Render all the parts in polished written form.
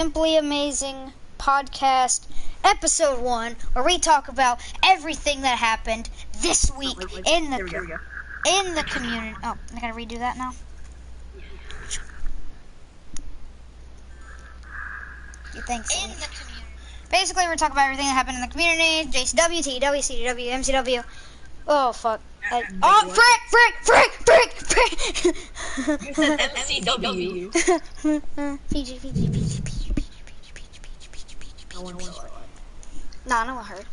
Simply Amazing Podcast, Episode 1, where we talk about everything that happened this week in the community. Oh, I gotta redo that now. Thanks. In the community. Basically, we're talking about everything that happened in the community: JCW, TEW, CDW, MCW. Oh fuck. Frick! You said MCW. PG. No one knows. Nah, no one heard.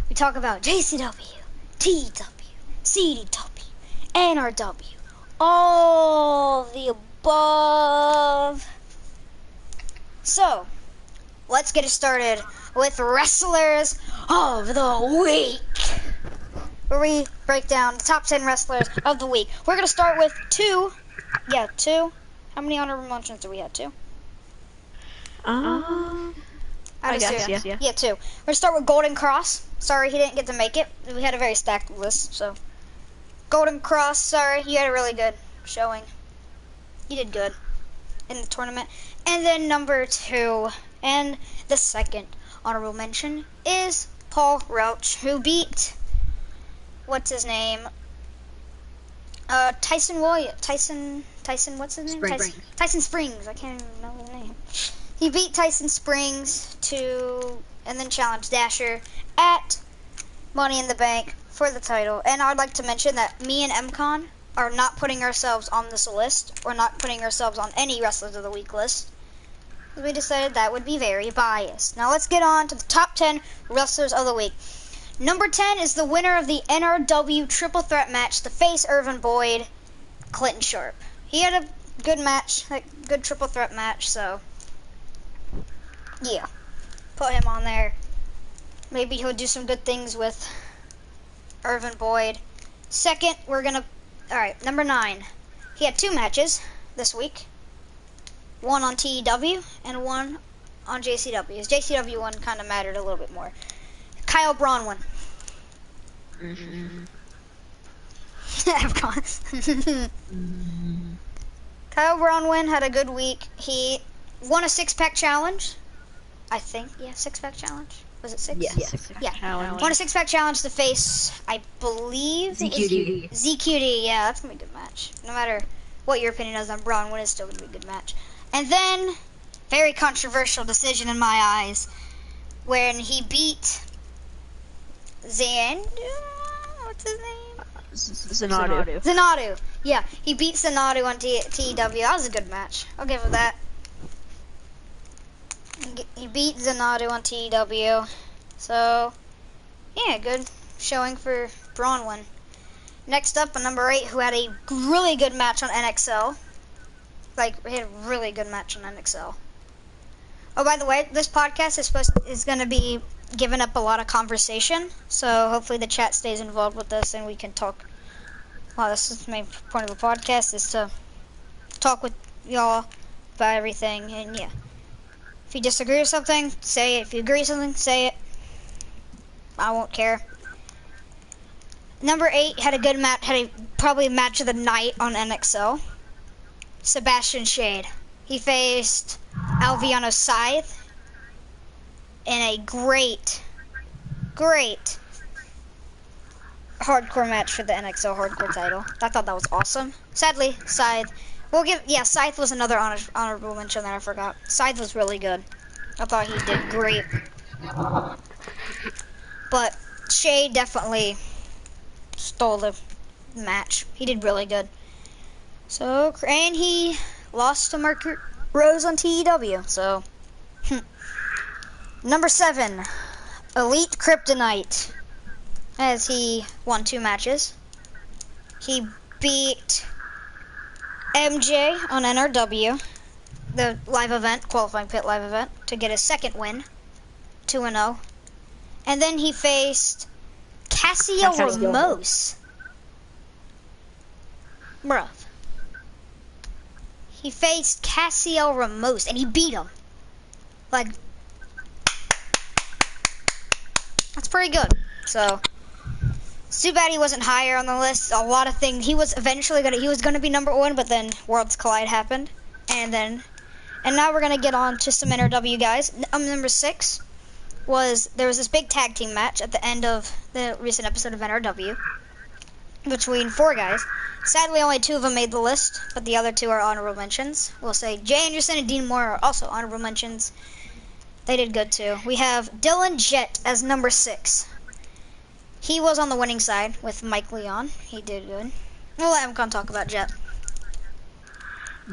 We talk about JCW, TEW, CDW, NRW, all the above. So, let's get it started with Wrestlers of the Week, where we break down the top 10 wrestlers of the week. We're going to start with two. How many honorable mentions do we have? Two? I guess, yeah. Yeah, two. We're going to start with Golden Cross. Sorry he didn't get to make it. We had a very stacked list, so. Golden Cross, sorry, you had a really good showing. You did good in the tournament. And then number 2, and the second honorable mention, is Paul Roach, who beat, what's his name? Tyson Williams. Tyson, what's his name? Tyson Springs. I can't even know his name. He beat Tyson Springs and then challenged Dasher at Money in the Bank for the title. And I'd like to mention that me and MCon are not putting ourselves on this list, or not putting ourselves on any Wrestlers of the Week list. We decided that would be very biased. Now let's get on to the top 10 Wrestlers of the Week. Number 10 is the winner of the NRW Triple Threat match, the face Irvin Boyd, Clinton Sharp. He had a good match, good Triple Threat match, so yeah, put him on there. Maybe he'll do some good things with Irvin Boyd. Second, alright, number 9. He had 2 matches this week. One on TEW and one on JCW. His JCW one kind of mattered a little bit more. Kyle Braunwyn. Kyle Braunwyn had a good week. He won a 6-pack challenge. I think, yeah, 6-pack challenge. Was it 6? Yes. Yeah. Won a 6-pack challenge to face, I believe, ZQD. Yeah, that's gonna be a good match. No matter what your opinion is on Braunwyn, it's still gonna be a good match. And then, very controversial decision in my eyes, when he beat what's his name? Zanadu. Yeah, he beat Zanadu on TEW. That was a good match. I'll give him that. He beat Zanadu on TEW. So, yeah, good showing for Braunwyn. Next up, on number 8, who had a really good match on NXL. He had a really good match on NXL. Oh, by the way, this podcast is going to be giving up a lot of conversation, so hopefully the chat stays involved with us and we can talk. Well, this is the main point of the podcast, is to talk with y'all about everything, and yeah. If you disagree with something, say it. If you agree with something, say it. I won't care. Number 8 had a good match, probably a match of the night on NXL. Sebastian Shade. He faced Alviano Scythe in a great hardcore match for the NXL hardcore title. I thought that was awesome. Sadly, Scythe. Scythe was another honorable mention that I forgot. Scythe was really good. I thought he did great. But Shade definitely stole the match. He did really good. So, and he lost to Mark Rose on TEW, so. Number 7, Elite Kryptonite, as he won 2 matches. He beat MJ on NRW, the live event, qualifying pit live event, to get his second win, 2-0. And then he faced Cassio Ramos. Bruh. He faced Cassio Ramos, and he beat him. That's pretty good. So, it's too bad he wasn't higher on the list. A lot of things. He was gonna be number 1, but then Worlds Collide happened, and then And now we're gonna get on to some NRW guys. Number 6 there was this big tag team match at the end of the recent episode of NRW between 4 guys. Sadly, only 2 of them made the list, but the other 2 are honorable mentions. We'll say Jay Anderson and Dean Moore are also honorable mentions. They did good too. We have Dylan Jett as number 6. He was on the winning side with Mike Leon. He did good. We'll let him come talk about Jett.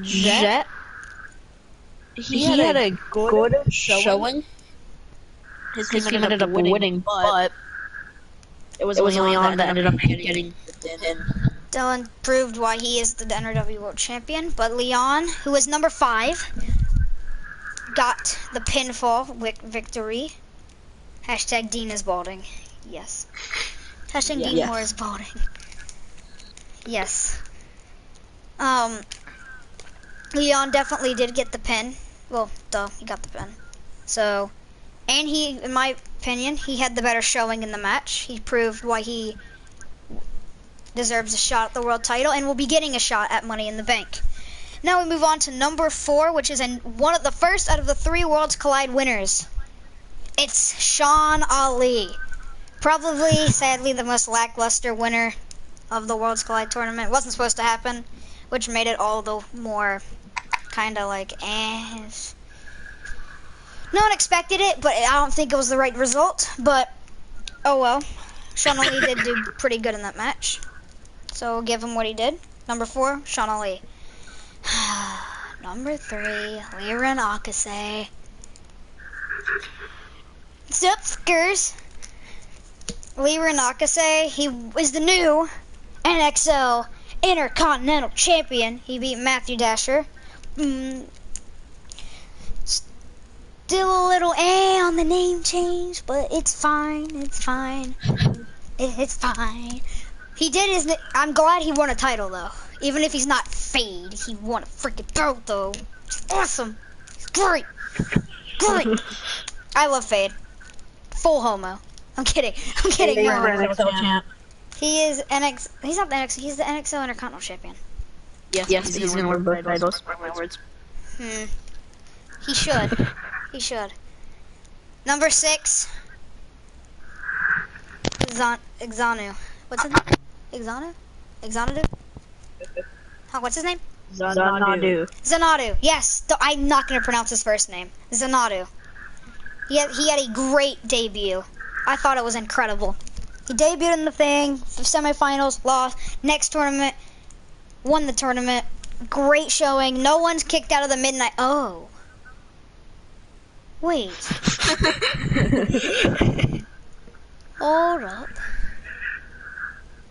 Jett? He had a good showing. His team ended up winning, but it was Leon that ended up getting the pin. Dylan proved why he is the NRW World Champion, but Leon, who was number 5, got the pinfall victory. Hashtag Dean is balding. Yes. Hashtag Dean Moore is balding. Yes. Leon definitely did get the pin. Well, duh, he got the pin. So, and he, in my opinion, he had the better showing in the match. He proved why he deserves a shot at the world title and will be getting a shot at Money in the Bank. Now we move on to number 4, which is one of the first out of the 3 Worlds Collide winners. It's Sean Ali. Probably, sadly, the most lackluster winner of the Worlds Collide tournament. It wasn't supposed to happen, which made it all the more kind of like, No one expected it, but I don't think it was the right result. But, oh well. Sean Ali did do pretty good in that match. So we'll give him what he did. Number 4, Sean Ali. Number 3, Liran Akase. Sup, Skers? Liran Akase, he is the new NXL Intercontinental Champion. He beat Matthew Dasher. Still a little on the name change, but it's fine, it's fine. It's fine. He did his, I'm glad he won a title though. Even if he's not Fade, he won a freaking belt though. It's awesome. It's great. Great. I love Fade. Full homo. I'm kidding. I'm kidding. No. He is he's not the NXL, he's the NXL Intercontinental Champion. Yes, he's gonna win both titles. He should. He should. Number 6. Exanu. What's his name? Exanu? What's his name? Zanadu. Yes, I'm not going to pronounce his first name. Zanadu. He had a great debut. I thought it was incredible. He debuted in the thing, semifinals, lost. Next tournament, won the tournament. Great showing. No one's kicked out of the midnight. Oh. Wait. Hold up.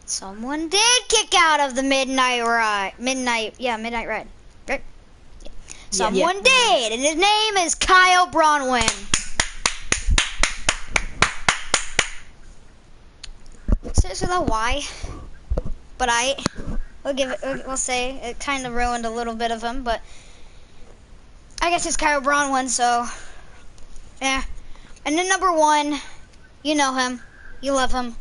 Someone did kick out of the midnight ride. Midnight ride. Right? Yeah. Someone did, and his name is Kyle Bronwyn. Seriously though, why? But we'll say it kind of ruined a little bit of him, but I guess it's Kyle Bronwyn, so yeah. And then number 1, you know him, you love him.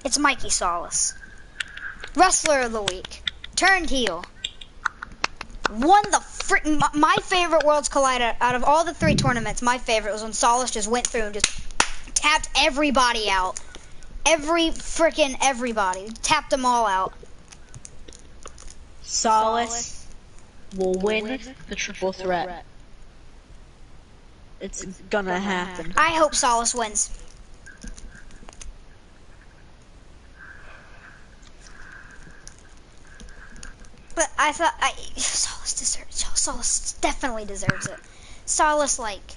It's Mikey Solis. Wrestler of the week. Turned heel. Won the my favorite Worlds Collide out of all the 3 tournaments, my favorite was when Solis just went through and just tapped everybody out. Everybody. Tapped them all out. Solis will win the triple threat. It's gonna happen. I hope Solis wins. But I thought Solis definitely deserves it. Solis, like,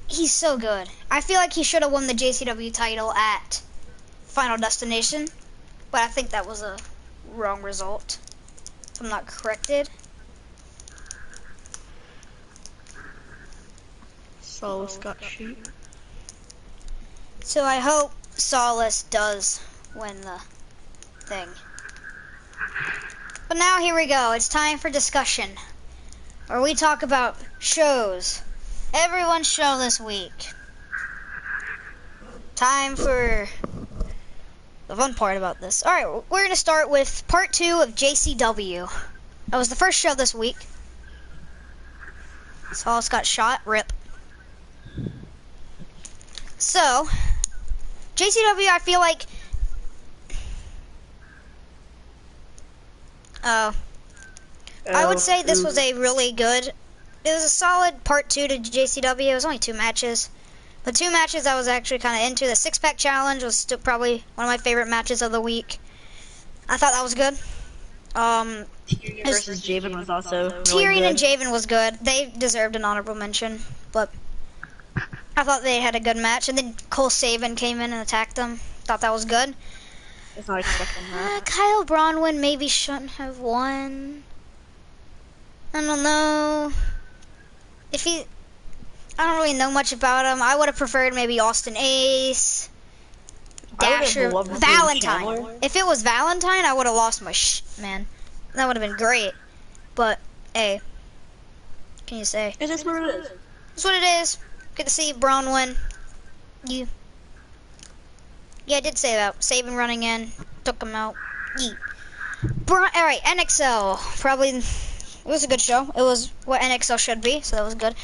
he's so good. I feel like he should have won the JCW title at Final Destination, but I think that was a wrong result, if I'm not corrected. Solis got shoot. So I hope Solis does win the thing. But now here we go. It's time for discussion, where we talk about shows. Everyone's show this week. Time for the fun part about this. Alright, we're going to start with part 2 of JCW. That was the first show this week. Saul's got shot. Rip. So, JCW, I feel like... I would say this was a really good... It was a solid part 2 to JCW. It was only 2 matches. The 2 matches I was actually kind of into. The 6-pack challenge was still probably one of my favorite matches of the week. I thought that was good. Tyrion versus Javen was also really Tyrion good. and Javen was good. They deserved an honorable mention, but I thought they had a good match. And then Cole Saban came in and attacked them. Thought that was good. I was not expecting that. Kyle Bronwyn maybe shouldn't have won. I don't know. I don't really know much about him. I would have preferred maybe Austin Ace, Dasher, Valentine. If it was Valentine, I would have lost my man. That would have been great. But, hey, what can you say? It is what it is. It's what it is. Good to see Braun win. Yeah, I did say that. Saban running in, took him out. Yeah. Alright, NXL. Probably, it was a good show. It was what NXL should be, so that was good.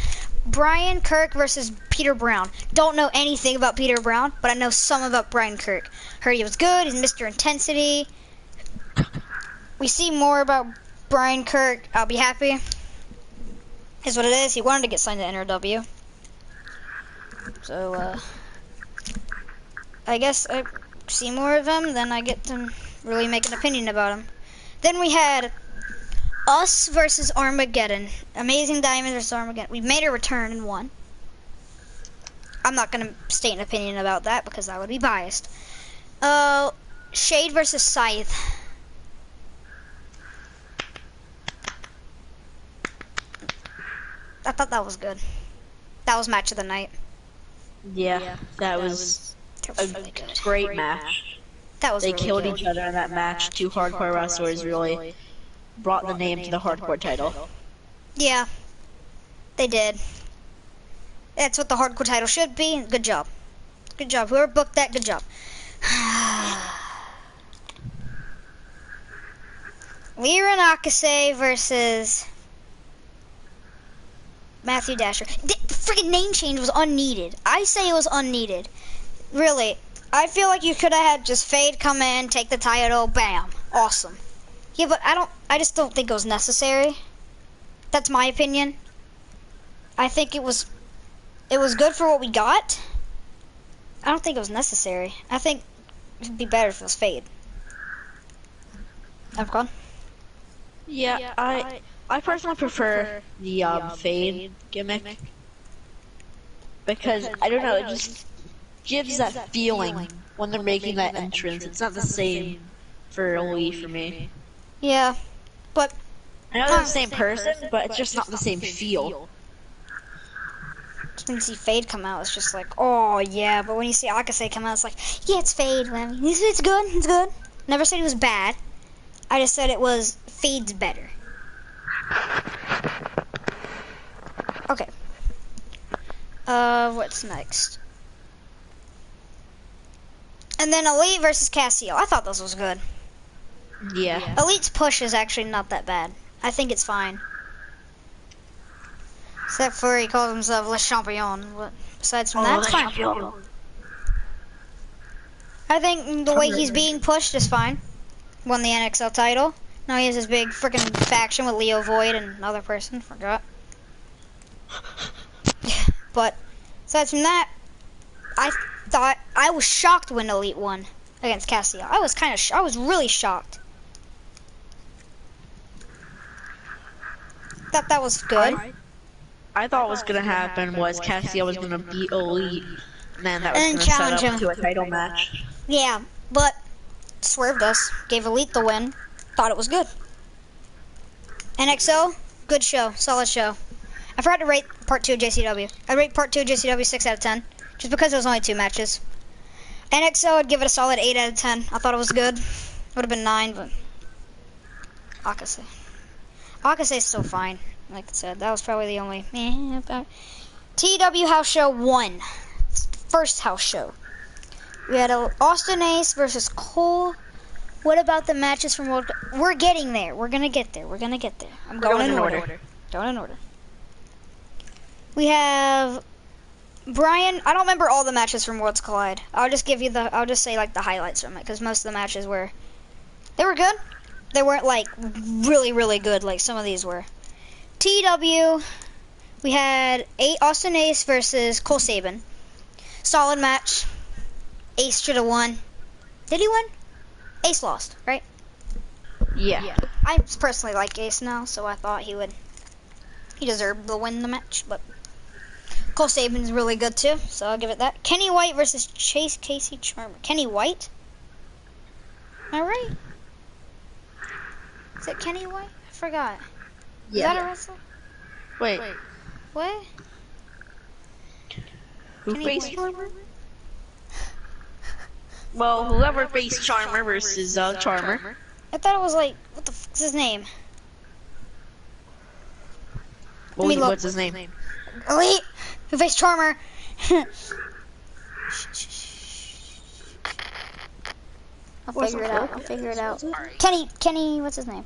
Brian Kirk versus Peter Brown. Don't know anything about Peter Brown, but I know some about Brian Kirk. Heard he was good. He's Mr. Intensity. We see more about Brian Kirk. I'll be happy. Is what it is. He wanted to get signed to NRW. So, I guess I see more of him, then I get to really make an opinion about him. Then we had us versus Armageddon. Amazing Diamond versus Armageddon. We made a return and won. I'm not going to state an opinion about that because I would be biased. Shade versus Scythe. I thought that was good. That was match of the night. Yeah, that was a great match. That was They really killed good. each other in that match. 2 hardcore wrestlers really brought the name to the hardcore title. Yeah, they did. That's what the hardcore title should be. Good job. Good job. Whoever booked that, good job. Lyra Nakase versus Matthew Dasher. The freaking name change was unneeded. I say it was unneeded. Really. I feel like you could have had just Fade come in, take the title, bam. Awesome. Yeah, but I just don't think it was necessary. That's my opinion. I think it was good for what we got. I don't think it was necessary. I think it'd be better if it was Fade. Evercon? Yeah, I personally prefer the Fade gimmick. Because, I don't know, it just gives that feeling when they're making that entrance. It's not the same for Elite for me. Yeah, but I know they're the same person, but it's just not the same feel. just when you see Fade come out, it's just like, oh yeah. But when you see Akase come out, it's like, yeah, it's Fade. It's good. It's good. Never said it was bad. I just said it was Fade's better. Okay. What's next? And then Elite versus Cassio. I thought this was good. Yeah. Elite's push is actually not that bad. I think it's fine. Except for he calls himself Le Champion. But besides from that, it's fine. I think the way he's being pushed is fine. Won the NXL title. Now he has his big freaking faction with Leo Void and another person. Forgot. But aside from that, I was shocked when Elite won against Cassio. I was really shocked. Thought that was good. I thought what was gonna happen was Cassio was gonna beat Elite, and then that was And gonna challenge set up him to a title match. Yeah, but swerved us. Gave Elite the win. Thought it was good. NXO, good show, solid show. I forgot to rate part 2 of JCW. I rate part 2 of JCW 6 out of 10, just because it was only 2 matches. NXO, I'd give it a solid 8 out of 10. I thought it was good. Would have been 9, but Akase's still fine. Like I said, that was probably the only. TW House Show 1, first house show. We had Austin Ace versus Cole. What about the matches from World Cup? We're getting there. We're gonna get there. I'm going in order. Going in order. We have Brian. I don't remember all the matches from Worlds Collide. I'll just say like the highlights from it, because most of the matches were good. They weren't like really, really good like some of these were. TW, we had Austin Ace versus Cole Sabin. Solid match. Ace should have won. Did he win? Ace lost, right? Yeah. I personally like Ace now, so I thought he deserved to win the match, but Cole Sabin's really good too, so I'll give it that. Kenny White versus Casey Charmer. Kenny White? Am I right? Is it Kenny White? I forgot. Is that a wrestler? Wait. What? Who faced Charmer? Well, whoever faced Charmer versus Charmer. I thought it was like, what the fuck's his name? What's his name? Elite! Who faced Charmer? I'll figure it out. Kenny, what's his name?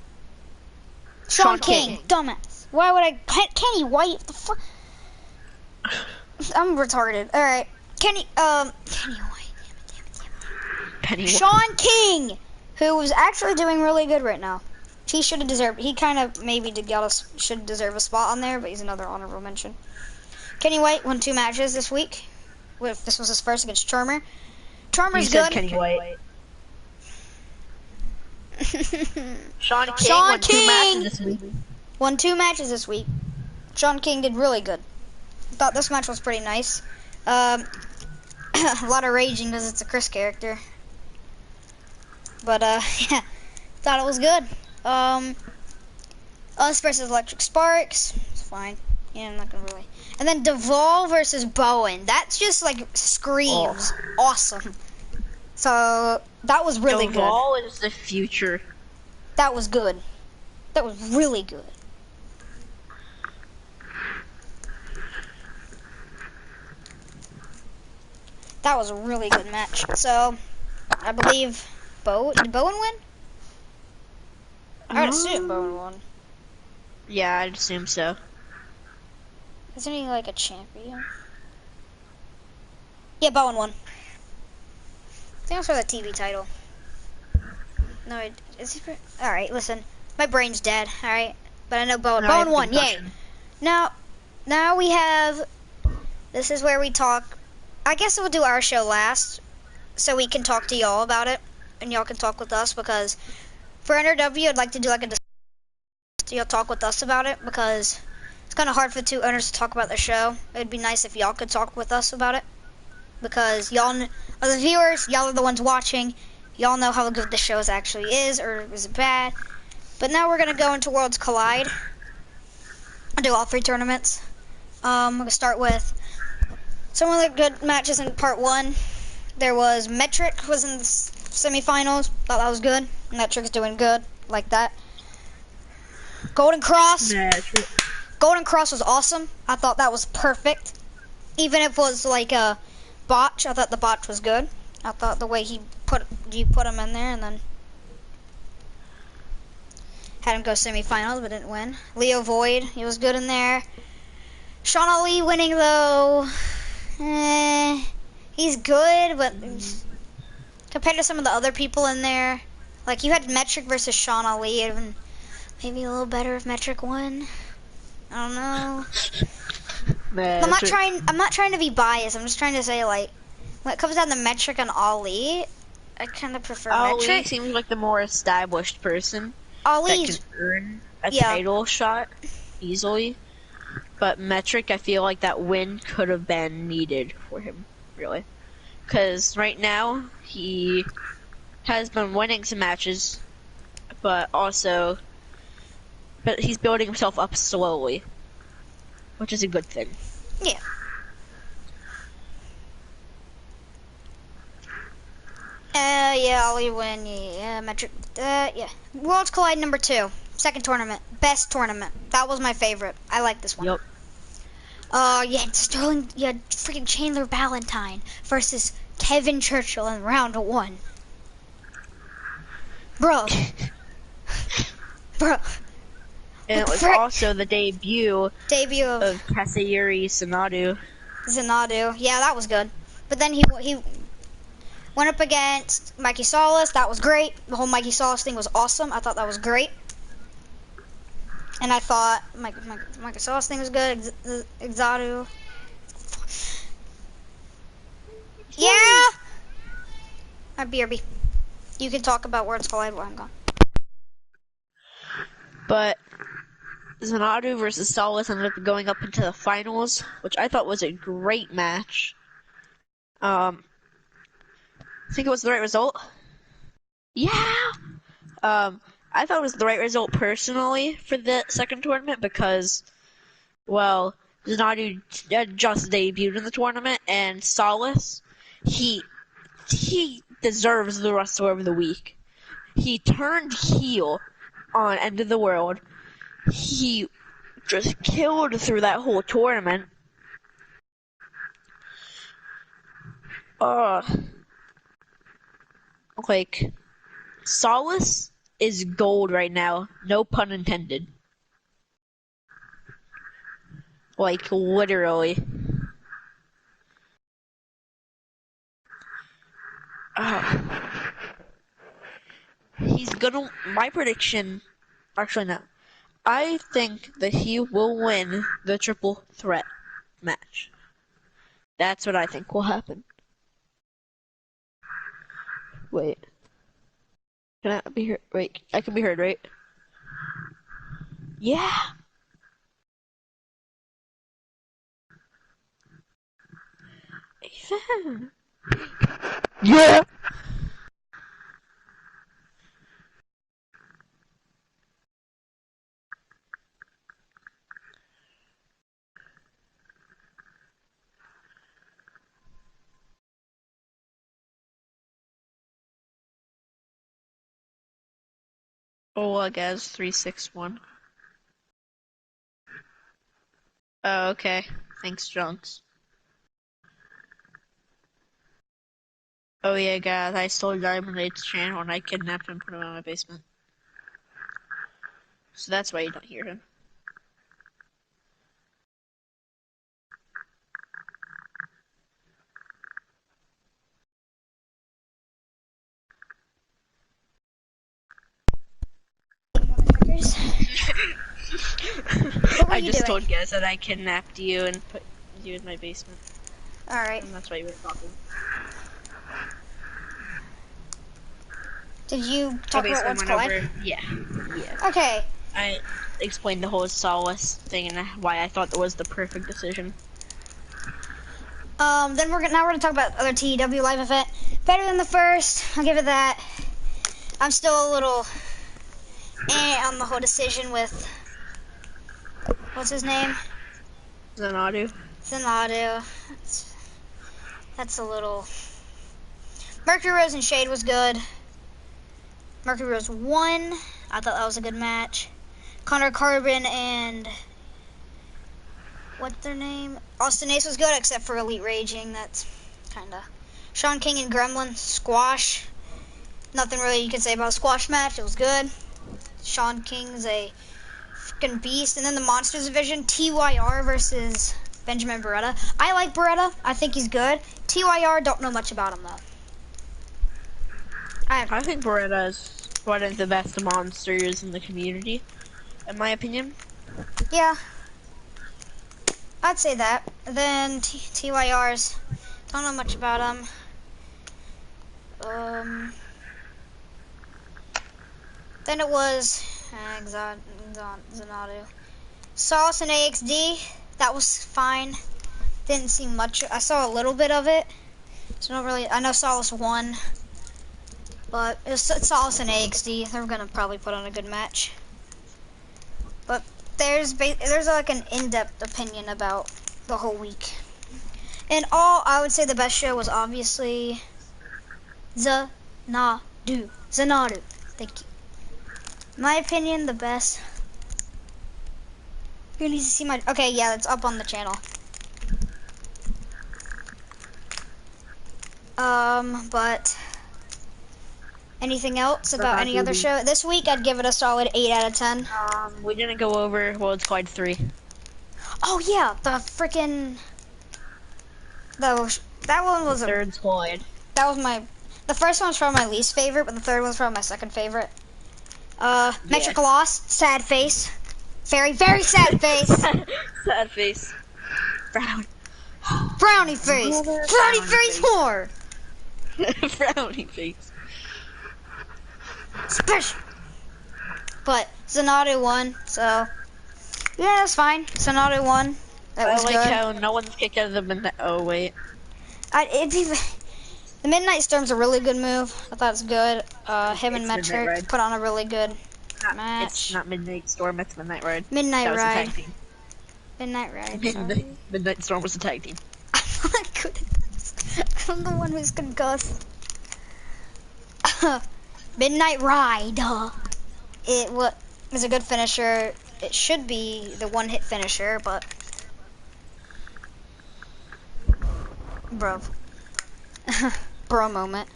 Sean King. Dumbass. Why would I? Kenny White? What the fuck? I'm retarded. Alright. Kenny White. Damn it. Sean King! Who was actually doing really good right now. He should have deserved, he kind of maybe should deserve a spot on there, but he's another honorable mention. Kenny White won 2 matches this week. This was his first against Charmer. Charmer's good. Kenny White. Sean King won 2 matches this week. Sean King did really good. I thought this match was pretty nice. A lot of raging because it's a Chris character. But yeah, thought it was good. Us versus Electric Sparks. It's fine. Yeah, I'm not gonna really. And then Duvall versus Bowen. That's just like screams awesome. So that was really good. Duvall is the future. That was good. That was really good. That was a really good match. So I believe did Bowen win? I would assume Bowen won. Yeah, I'd assume so. Isn't he like a champion? Yeah, Bowen won. I think it was for the TV title. No, is he? All right, listen, my brain's dead. All right, but I know Bowen. No, Bowen won. Yay! Now we have. This is where we talk. I guess we'll do our show last, so we can talk to y'all about it, and y'all can talk with us because for NRW, I'd like to do like a discussion. So y'all talk with us about it because it's kind of hard for 2 owners to talk about the show. It'd be nice if y'all could talk with us about it because y'all are the viewers, y'all are the ones watching. Y'all know how good the show actually is, or is it bad? But now we're gonna go into Worlds Collide. I'll do all 3 tournaments. I'm gonna start with some of the good matches in part 1. There was Metric was in the semifinals. Thought that was good. Metric's doing good, like that. Golden Cross. Golden Cross was awesome. I thought that was perfect. Even if it was like a botch, I thought the botch was good. I thought the way you put him in there and then had him go semifinals but didn't win. Leo Void, he was good in there. Sean Ali winning though, he's good, but compared to some of the other people in there, like you had Metric versus Sean Ali, even maybe a little better if Metric won. I don't know. I'm not trying to be biased. I'm just trying to say like when it comes down to Metric and Ali, I kind of prefer Metric. Ali seems like the more established person Ali's, that can earn a title shot easily. But Metric, I feel like that win could have been needed for him, really. Because right now, he has been winning some matches, but he's building himself up slowly, which is a good thing. Yeah. Yeah, Ali win. Yeah, Metric. Yeah. Worlds Collide number 2. Second tournament. Best tournament. That was my favorite. I like this one. Yep. You had freaking Chandler Valentine versus Kevin Churchill in round 1. Bro. And it was also the debut of Kasayuri Sanadu. Yeah, that was good. But then he went up against Mikey Solis. That was great. The whole Mikey Solis thing was awesome. I thought that was great. And I thought Mikey Solis thing was good. Exadu. Yeah! BRB. You can talk about Words Collide while I'm gone. But Zanadu versus Solis ended up going up into the finals, which I thought was a great match. I think it was the right result. Yeah! I thought it was the right result personally for the second tournament because, well, Zanadu just debuted in the tournament, and Solis, he deserves the Wrestler of the Week. He turned heel on End of the World. He just killed through that whole tournament. Like, Solace is gold right now. No pun intended. Like, literally. He's gonna. My prediction. Actually, no. I think that he will win the triple threat match. That's what I think will happen. Wait. Can I be heard? Wait, I can be heard, right? Yeah. Yeah. Oh, guys, 361. Oh, okay. Thanks, Junks. Oh yeah, guys, I stole Diamond Eight's channel and I kidnapped him and put him in my basement. So that's why you don't hear him. I just told guys that I kidnapped you and put you in my basement. Alright. And that's why you were talking. Did you talk about Words Collide? Yeah. Okay. I explained the whole Solace thing and why I thought that was the perfect decision. Then we're gonna talk about other TEW live event. Better than the first. I'll give it that. I'm still a little on the whole decision with what's his name? Zanadu. That's a little. Mercury Rose and Shade was good. Mercury Rose won. I thought that was a good match. Connor Carbon and what's their name? Austin Ace was good, except for Elite Raging. That's kinda. Sean King and Gremlin squash. Nothing really you can say about a squash match. It was good. Sean King's a freaking beast. And then the Monsters division, TYR versus Benjamin Beretta. I like Beretta. I think he's good. TYR, don't know much about him though. I think Beretta is one of the best monsters in the community, in my opinion. Yeah, I'd say that. Then TYR's, don't know much about him. Then it was Zanadu. Sauce and AXD, that was fine. Didn't see much. I saw a little bit of it. So not really. I know Solace won, but it's Solace and AXD. They're gonna probably put on a good match. But there's like an in-depth opinion about the whole week. In all, I would say the best show was obviously Zanadu. Thank you. In my opinion, the best. You need to see my. Okay, yeah, it's up on the channel. But Anything else about any other show? This week, I'd give it a solid 8 out of 10. We didn't go over World Squad 3. Oh yeah, the freaking that one was Third Squad. That was the first one was probably my least favorite, but the third one was probably my second favorite. Metric Loss, sad face, very very sad face. Sad face. Brownie face, frowny face whore. Frowny face. Special. But Zanado won, so yeah, it's fine. Zanado won. That was I like good. how no one's kicked out of the midnight. Oh wait. The Midnight Storm's a really good move. I thought it's good. Him and Metric put on a really good match. It's not Midnight Storm, it's Midnight Ride. Midnight Ride. Was a tag team. Midnight Ride. Midnight Storm was a tag team. I'm not good at this. I'm the one who's concussed. Midnight Ride. It was a good finisher. It should be the one-hit finisher, but bro. Bro moment.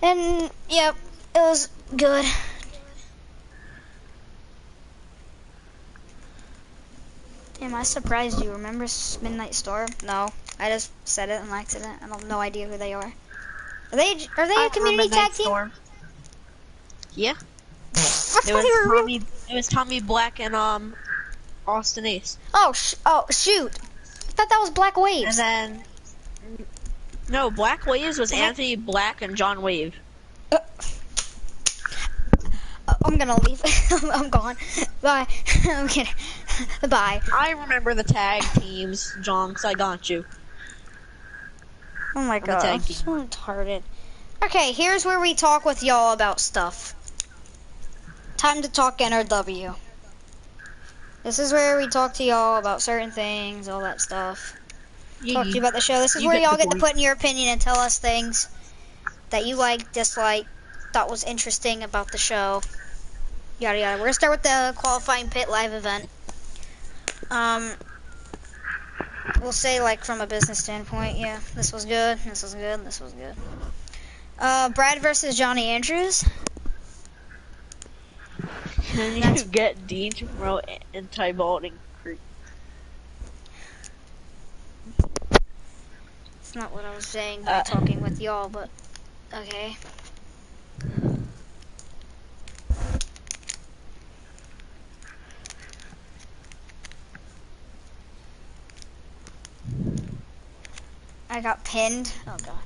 And yep, it was good. Am I surprised you remember Midnight Storm? No, I just said it on accident. I have no idea who they are. Are they a community tag team? Storm. Yeah. It was Tommy Black and Austin Ace. Oh shoot! I thought that was Black Waves. And then no, Black Waves was Anthony Black and John Wave. I'm gonna leave. I'm gone. Bye. I'm kidding. Bye. I remember the tag teams, John, because I got you. Oh my god, I'm so retarded. Okay, here's where we talk with y'all about stuff. Time to talk NRW. This is where we talk to y'all about certain things, all that stuff. Talk to you about the show. This is where y'all get to put in your opinion and tell us things that you like, dislike, thought was interesting about the show. Yada yada. We're gonna start with the qualifying pit live event. We'll say like from a business standpoint, yeah, this was good, this was good, this was good. Brad versus Johnny Andrews. Can you get Dean to promote anti-balding creep? It's not what I was saying by talking with y'all, but okay. I got pinned. Oh god.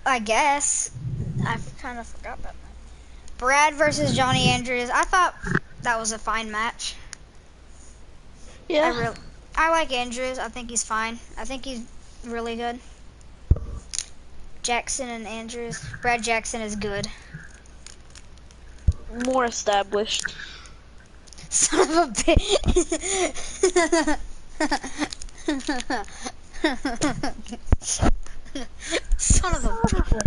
I guess. I kind of forgot about that. Brad versus Johnny Andrews. I thought that was a fine match. Yeah. I like Andrews. I think he's fine. I think he's really good. Jackson and Andrews. Brad Jackson is good. More established. Son of a bitch. Son of a bitch.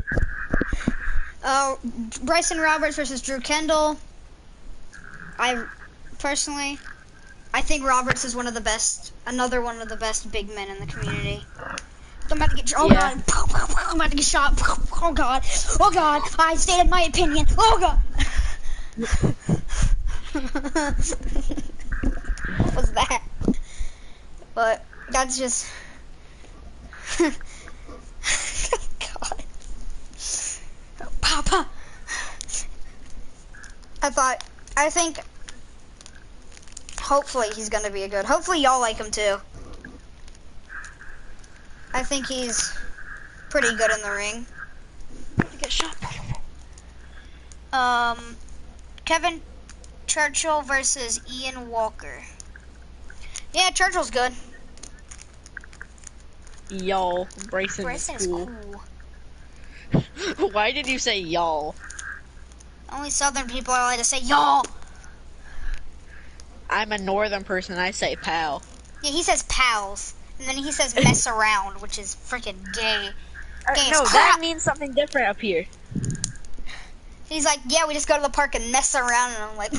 Bryson Roberts versus Drew Kendall. I think Roberts is another one of the best big men in the community. I'm about to get, god, I'm about to get shot. Oh god, I stated my opinion. Oh god. What was that? But that's just god. Papa. I think hopefully he's gonna be hopefully y'all like him too. I think he's pretty good in the ring. Get shot. Kevin Churchill versus Ian Walker. Yeah, Churchill's good. Y'all, Bryson is cool. Why did you say y'all? Only southern people are allowed to say y'all. I'm a northern person, I say pal. Yeah, he says pals. And then he says mess around, which is freaking gay. No, that means something different up here. He's like, yeah, we just go to the park and mess around, and I'm like,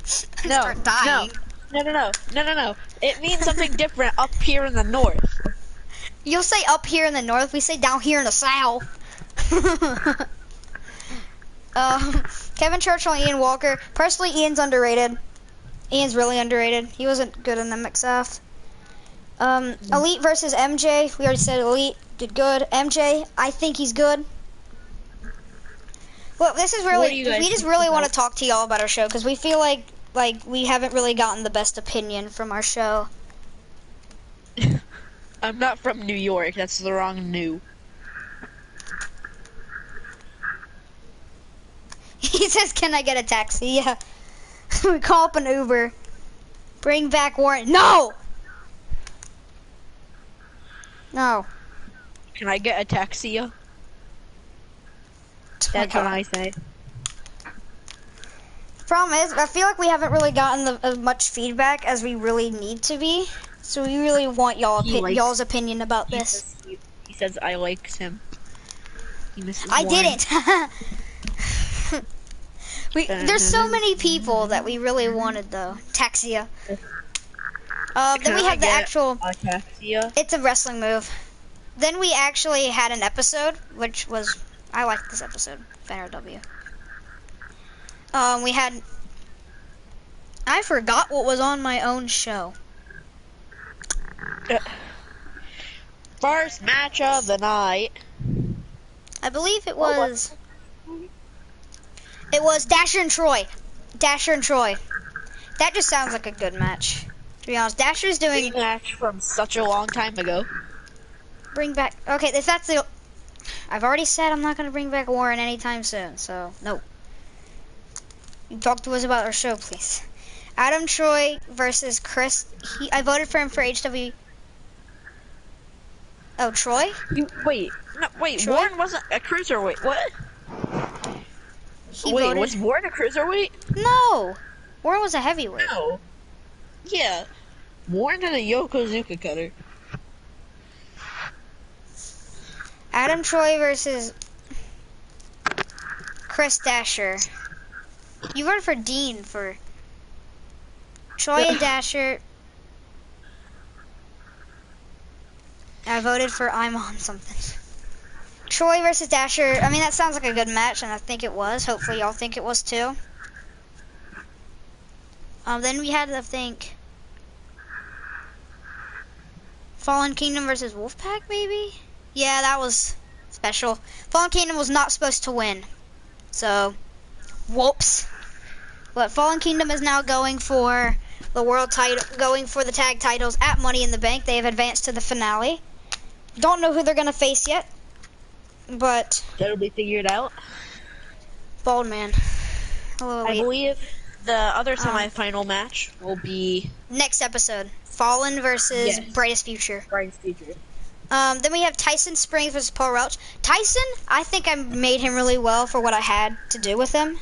start dying. No. It means something different up here in the north. You'll say up here in the north, we say down here in the south. Kevin Churchill, Ian Walker. Personally, Ian's underrated. Ian's really underrated. He wasn't good in the MXF. Elite versus MJ. We already said Elite did good. MJ, I think he's good. Well, this is really, we just really want to talk to y'all about our show because we feel like we haven't really gotten the best opinion from our show. I'm not from New York. That's the wrong new. He says, "Can I get a taxi?" Yeah. We call up an Uber. Bring back Warren. No. No. Can I get a taxi? That's what I say. Problem is, I feel like we haven't really gotten as much feedback as we really need to be. So we really want y'all's opinion about this. He says I likes him. He misses I Warren. didn't. There's so many people that we really wanted though. Taxia. Then we have the actual. Taxia? It's a wrestling move. Then we actually had an episode, which was I liked this episode. NRW. We had. I forgot what was on my own show. First match of the night. I believe it was. It was Dasher and Troy. Dasher and Troy. That just sounds like a good match. To be honest, Dasher's doing a match from such a long time ago. Bring back. Okay, if that's the. I've already said I'm not gonna bring back Warren anytime soon. So no. You talk to us about our show, please. Adam Troy versus Chris. I voted for him for HW. Oh, Troy? Wait, Troy? Warren wasn't a cruiserweight. What? Wait, was Warren a cruiserweight? No, Warren was a heavyweight. No. Yeah, Warren had a Yokozuka cutter. Adam Troy versus Chris Dasher. You voted for Dean for Troy and Dasher. I voted for I'm on something. Troy versus Dasher. I mean, that sounds like a good match, and I think it was. Hopefully, y'all think it was too. Then we had, I think, Fallen Kingdom versus Wolfpack, maybe? Yeah, that was special. Fallen Kingdom was not supposed to win, so whoops. But Fallen Kingdom is now going for the world title, going for the tag titles at Money in the Bank. They have advanced to the finale. Don't know who they're gonna face yet, but that'll be figured out. Bald Man. I believe the other semifinal match will be next episode. Fallen versus Brightest Future. Brightest Future. Then we have Tyson Springs versus Paul Welch. Tyson, I think I made him really well for what I had to do with him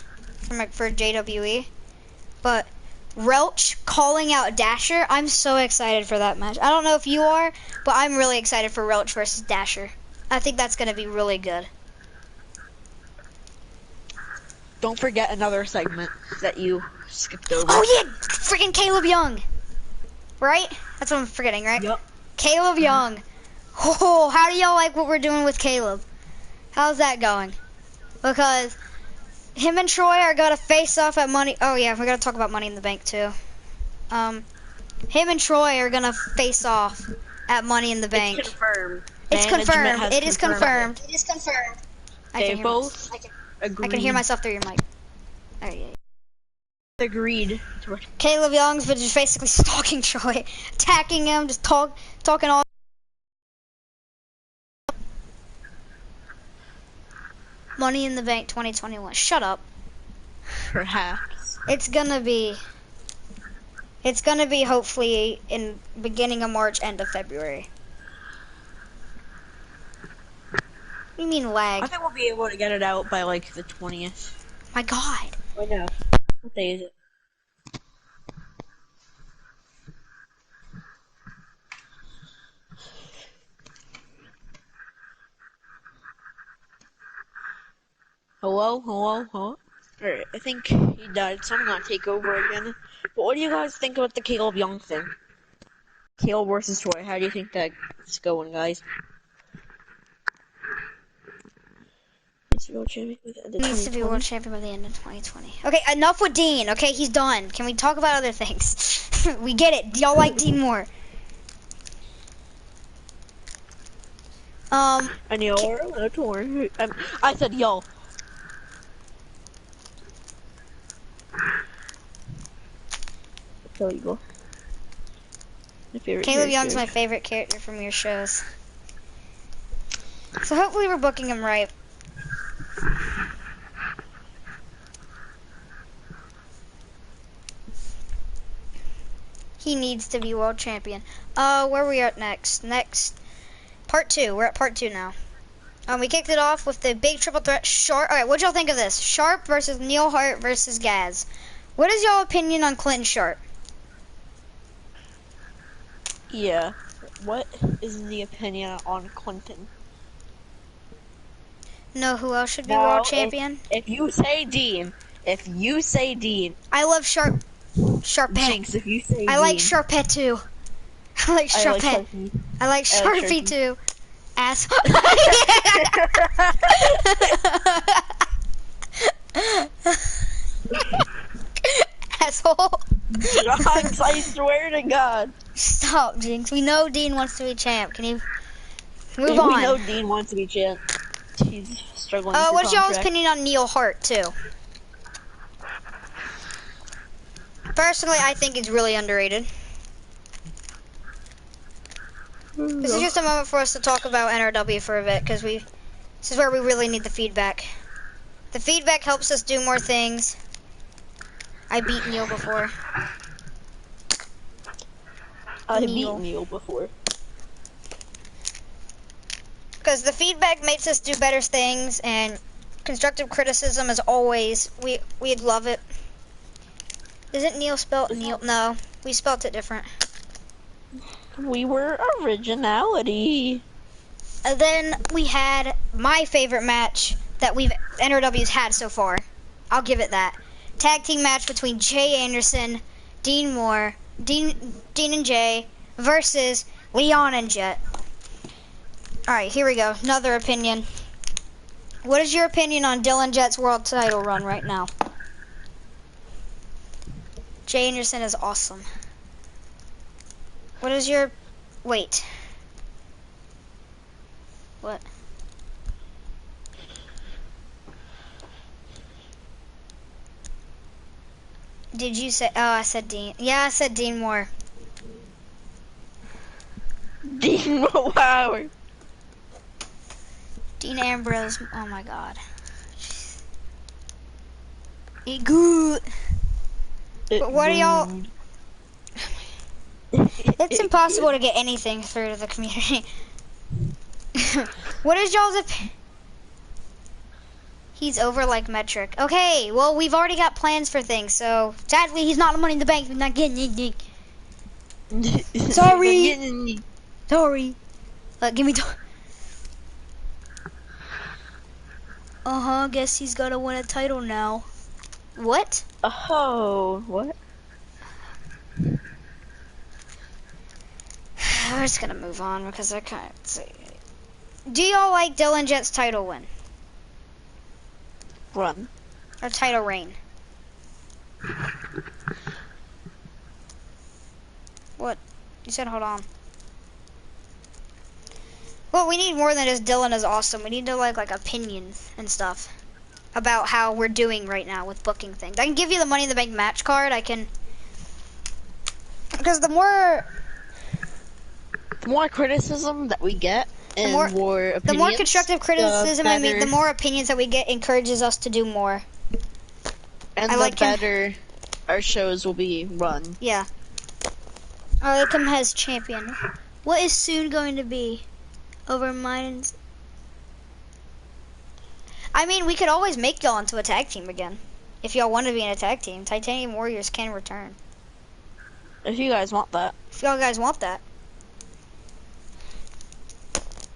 for JWE. But Welch calling out Dasher, I'm so excited for that match. I don't know if you are, but I'm really excited for Welch versus Dasher. I think that's going to be really good. Don't forget another segment that you skipped over. Oh yeah, freaking Caleb Young. Right? That's what I'm forgetting, right? Yep. Caleb Young. Oh, how do y'all like what we're doing with Caleb? How's that going? Because him and Troy are going to face off at Money. Oh yeah, we got to talk about Money in the Bank too. Him and Troy are going to face off at Money in the Bank. It's confirmed. It's confirmed. It is confirmed. It is confirmed. They both agreed. I can hear myself through your mic. Oh yeah. Agreed. Caleb Young's been just basically stalking Troy, attacking him, just talking all. Money in the Bank 2021. Shut up. Perhaps. It's gonna be hopefully in beginning of March, end of February. What do you mean lag? I think we'll be able to get it out by like the 20th. My God. I know. What day is it? Hello? Alright, I think he died, so I'm gonna take over again. But what do you guys think about the Caleb Young thing? Caleb versus Troy, how do you think that's going, guys? world champion by the end of Needs to be 2020. world champion by the end of 2020. Okay, enough with Dean. Okay, he's done. Can we talk about other things? We get it. Y'all like Dean more. And y'all are a little torn. I said y'all. It's illegal. My favorite Caleb character. Young's my favorite character from your shows. So hopefully we're booking him right. He needs to be world champion. Where are we at next? Next, part 2. We're at part 2 now. We kicked it off with the big triple threat. Sharp. All right, what y'all think of this? Sharp versus Neil Hart versus Gaz. What is y'all opinion on Clinton Sharp? Yeah. What is the opinion on Clinton? Know who else should be world champion? If you say Dean, I love Sharpette. Jinx, if you say I Dean. like Sharpette too. I like Sharpette. I like Sharpie too. Ass. Asshole. I swear to God. Stop, Jinx. We know Dean wants to be champ. Can you move on? We know Dean wants to be champ. He's struggling for what's y'all's contract. opinion on Neil Hart too? Personally, I think he's really underrated. This is just a moment for us to talk about NRW for a bit, because this is where we really need the feedback. The feedback helps us do more things. I beat Neil before. I beat Neil before. Because the feedback makes us do better things, and constructive criticism is always, we'd love it. Isn't Neil spelled Neil? No, we spelt it different. We were originality. And then we had my favorite match that NRW's had so far. I'll give it that. Tag team match between Jay Anderson, Dean Moore, Dean and Jay versus Leon and Jet. Alright, here we go. Another opinion. What is your opinion on Dylan Jet's world title run right now? Jay Anderson is awesome. What is your... Wait. What? Did you say... Oh, I said Dean. Yeah, I said Dean Moore. Dean Moore. Dean Ambrose. Oh, my God. Eat good. But what are y'all... It's impossible to get anything through to the community. What is y'all's opinion? He's over like metric. Okay, well, we've already got plans for things, so sadly, he's not Money in the Bank. We're not getting anything. Sorry. Sorry. Give me... guess he's gotta win a title now. What? Oh, what? We're just gonna move on because I can't see. Do y'all like Dylan Jet's title win? Run. Or title reign? What? You said hold on. Well, we need more than just Dylan is awesome. We need to like opinions and stuff about how we're doing right now with booking things. I can give you the Money in the Bank match card. I can, because the more criticism that we get, and more opinions, the more constructive criticism, the more opinions that we get encourages us to do more. And the better our shows will be run. Yeah. I like him as champion. What is soon going to be? Over mine. I mean, we could always make y'all into a tag team again. If y'all want to be in a tag team, Titanium Warriors can return. If you guys want that. If y'all guys want that.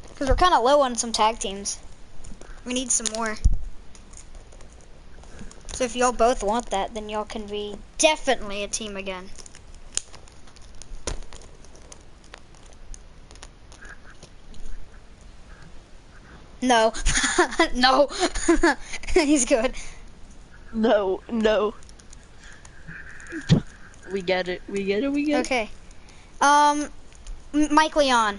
Because we're kind of low on some tag teams. We need some more. So if y'all both want that, then y'all can be definitely a team again. No. No. He's good. No, no. We get it. We get it. We get it. Okay. Mike Leon.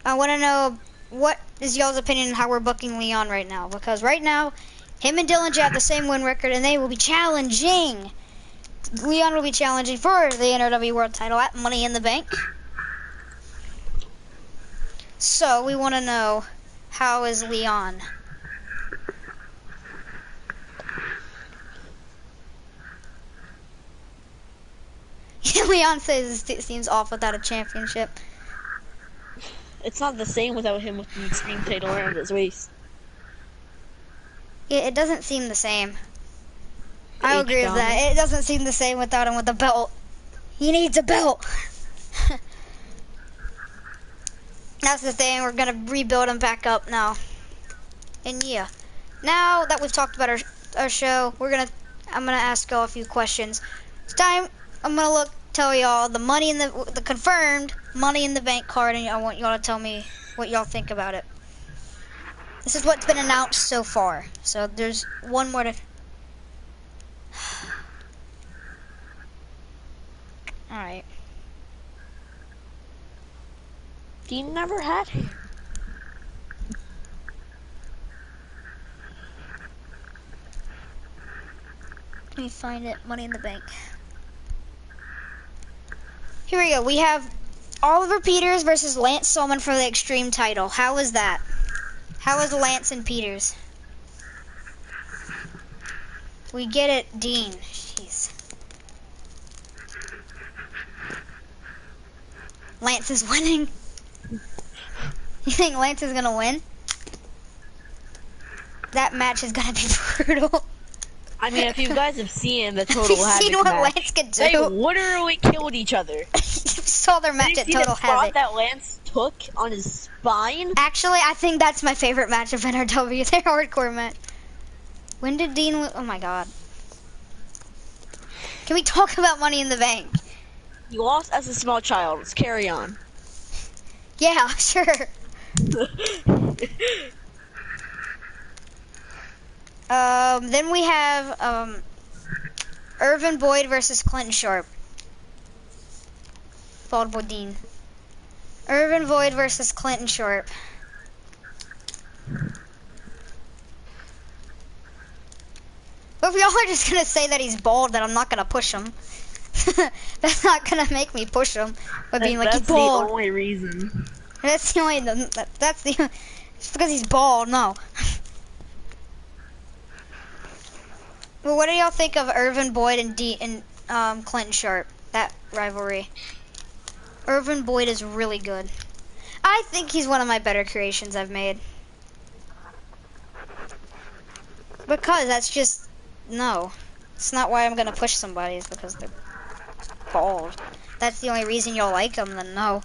I want to know what is y'all's opinion on how we're booking Leon right now? Because right now, him and Dillinger have the same win record, and they will be challenging. Leon will be challenging for the NRW World Title at Money in the Bank. So we want to know, how is Leon? Leon says it seems off without a championship. It's not the same without him with the Extreme title around his waist. Yeah, it doesn't seem the same. I agree with that. It doesn't seem the same without him with a belt. He needs a belt. That's the thing. We're gonna rebuild him back up now. And yeah, now that we've talked about our show, I'm gonna ask y'all a few questions. It's time. I'm gonna tell y'all the confirmed Money in the Bank card, and I want y'all to tell me what y'all think about it. This is what's been announced so far. So there's one more to. All right. Dean never had him. Let me find it. Money in the Bank. Here we go. We have Oliver Peters versus Lance Sullivan for the Extreme title. How is that? How is Lance and Peters? We get it, Dean. Jeez. Lance is winning. You think Lance is gonna win? That match is gonna be brutal. I mean, if you guys have seen the Total Havoc seen what match, Lance could do? they literally killed each other. You saw their match at Total Havoc. That Lance took on his spine? Actually, I think that's my favorite match of NRW. Their hardcore match. When did Dean win? Oh my god. Can we talk about Money in the Bank? You lost as a small child. Let's carry on. Yeah, sure. Then we have Irvin Boyd versus Clinton Sharp. Bald Boy Dean. Irvin Boyd versus Clinton Sharp. But if y'all are just gonna say that he's bald, then I'm not gonna push him. That's not gonna make me push him by being like, he's bald. That's the only reason. That's the only. That's the. It's because he's bald. No. Well, what do y'all think of Irvin Boyd and Clinton Sharp? That rivalry. Irvin Boyd is really good. I think he's one of my better creations I've made. Because that's just no. It's not why I'm gonna push somebody. It's because they're bald. That's the only reason you'll like them. Then no.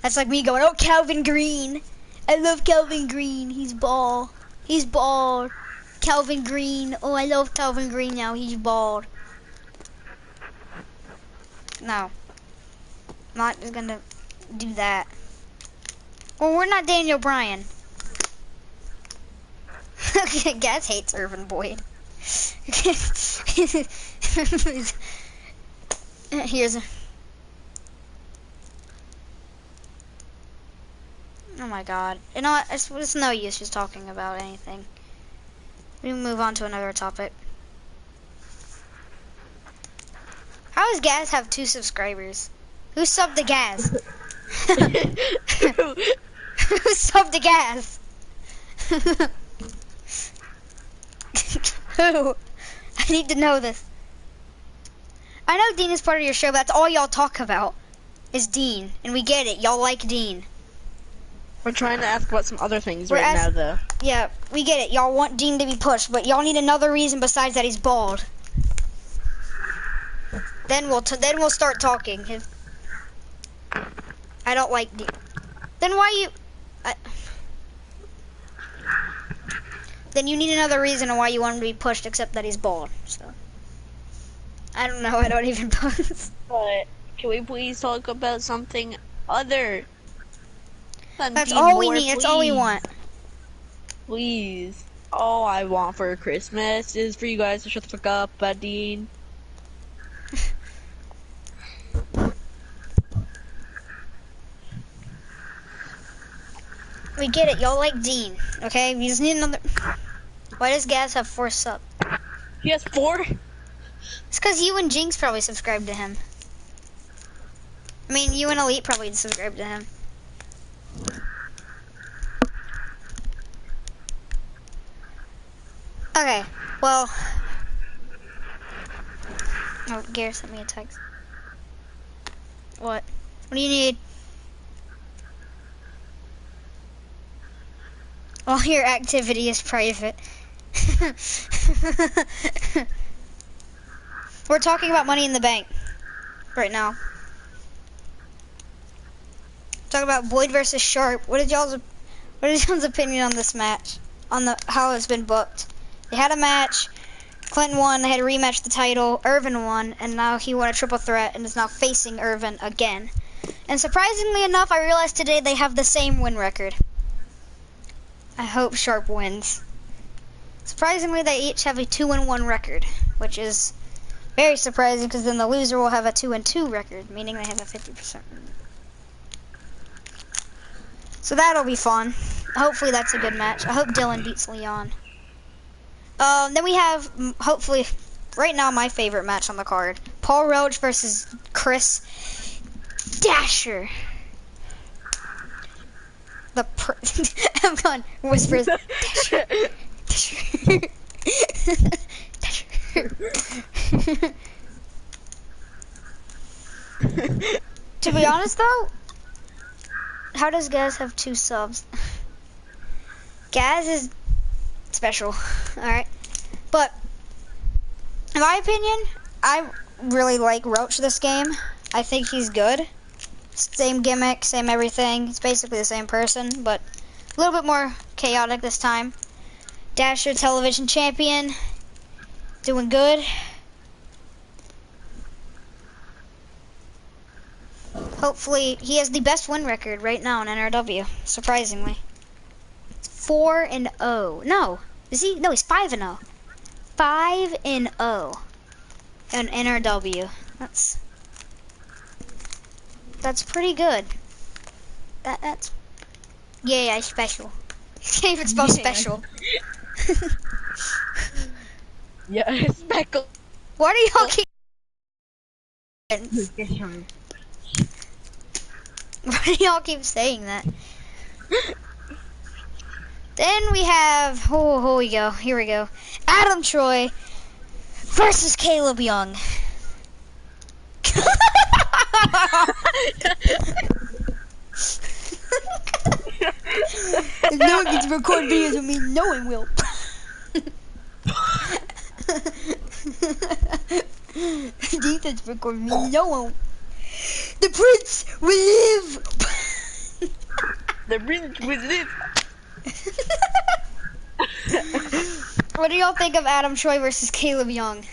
That's like me going, oh, Calvin Green. I love Calvin Green. He's bald. He's bald. Calvin Green. Oh, I love Calvin Green now. He's bald. No. Not gonna do that. Well, we're not Daniel Bryan. Gaz hates Irvin Boyd. Here's a... Oh my god. You know what? It's no use just talking about anything. We move on to another topic. How does Gaz have 2 subscribers? Who subbed to Gaz? Who subbed to Gaz? Who? I need to know this. I know Dean is part of your show, but that's all y'all talk about is Dean. And we get it. Y'all like Dean. We're trying to ask about some other things now, though. Yeah, we get it. Y'all want Dean to be pushed, but y'all need another reason besides that he's bald. Then we'll start talking. I don't like Dean. Then why you... Then you need another reason on why you want him to be pushed, except that he's bald. So I don't know. I don't even post. But can we please talk about something other? That's all we need. That's all we want. Please. All I want for Christmas is for you guys to shut the fuck up about Dean. We get it. Y'all like Dean, okay? We just need another. Why does Gaz have 4 subs? He has 4? It's because you and Jinx probably subscribed to him. I mean, you and Elite probably subscribed to him. Okay, well. Oh, Garrett sent me a text. What? What do you need? All your activity is private. We're talking about Money in the Bank right now. Talking about Boyd versus Sharp. What is y'all's opinion on this match? On how it's been booked? They had a match. Clinton won. They had to rematch the title. Irvin won, and now he won a triple threat and is now facing Irvin again. And surprisingly enough, I realized today they have the same win record. I hope Sharp wins. Surprisingly, they each have a 2-1 record, which is very surprising because then the loser will have a 2-2 record, meaning they have a 50%. So that'll be fun. Hopefully that's a good match. I hope Dylan beats Leon. Then we have, hopefully, right now my favorite match on the card. Paul Roach versus Chris Dasher. I'm going whispers. Dasher. Dasher. Dasher. To be honest though, how does Gaz have 2 subs? Gaz is special, alright? But, in my opinion, I really like Roach this game. I think he's good. Same gimmick, same everything. It's basically the same person, but a little bit more chaotic this time. Dasher television champion, doing good. Hopefully, he has the best win record right now in NRW, surprisingly. 4-0. No, is he? No, he's 5-0. 5-0 in NRW. That's pretty good. That's yeah, special. You can't even spell special. Yeah, speckle. Why do y'all keep? Why do y'all keep saying that? Then we have, here we go. Adam Troy versus Caleb Young. If no one gets to record videos of me, no one will. Defense record me, no one. The Prince will live. The Prince will live. What do y'all think of Adam Troy versus Caleb Young?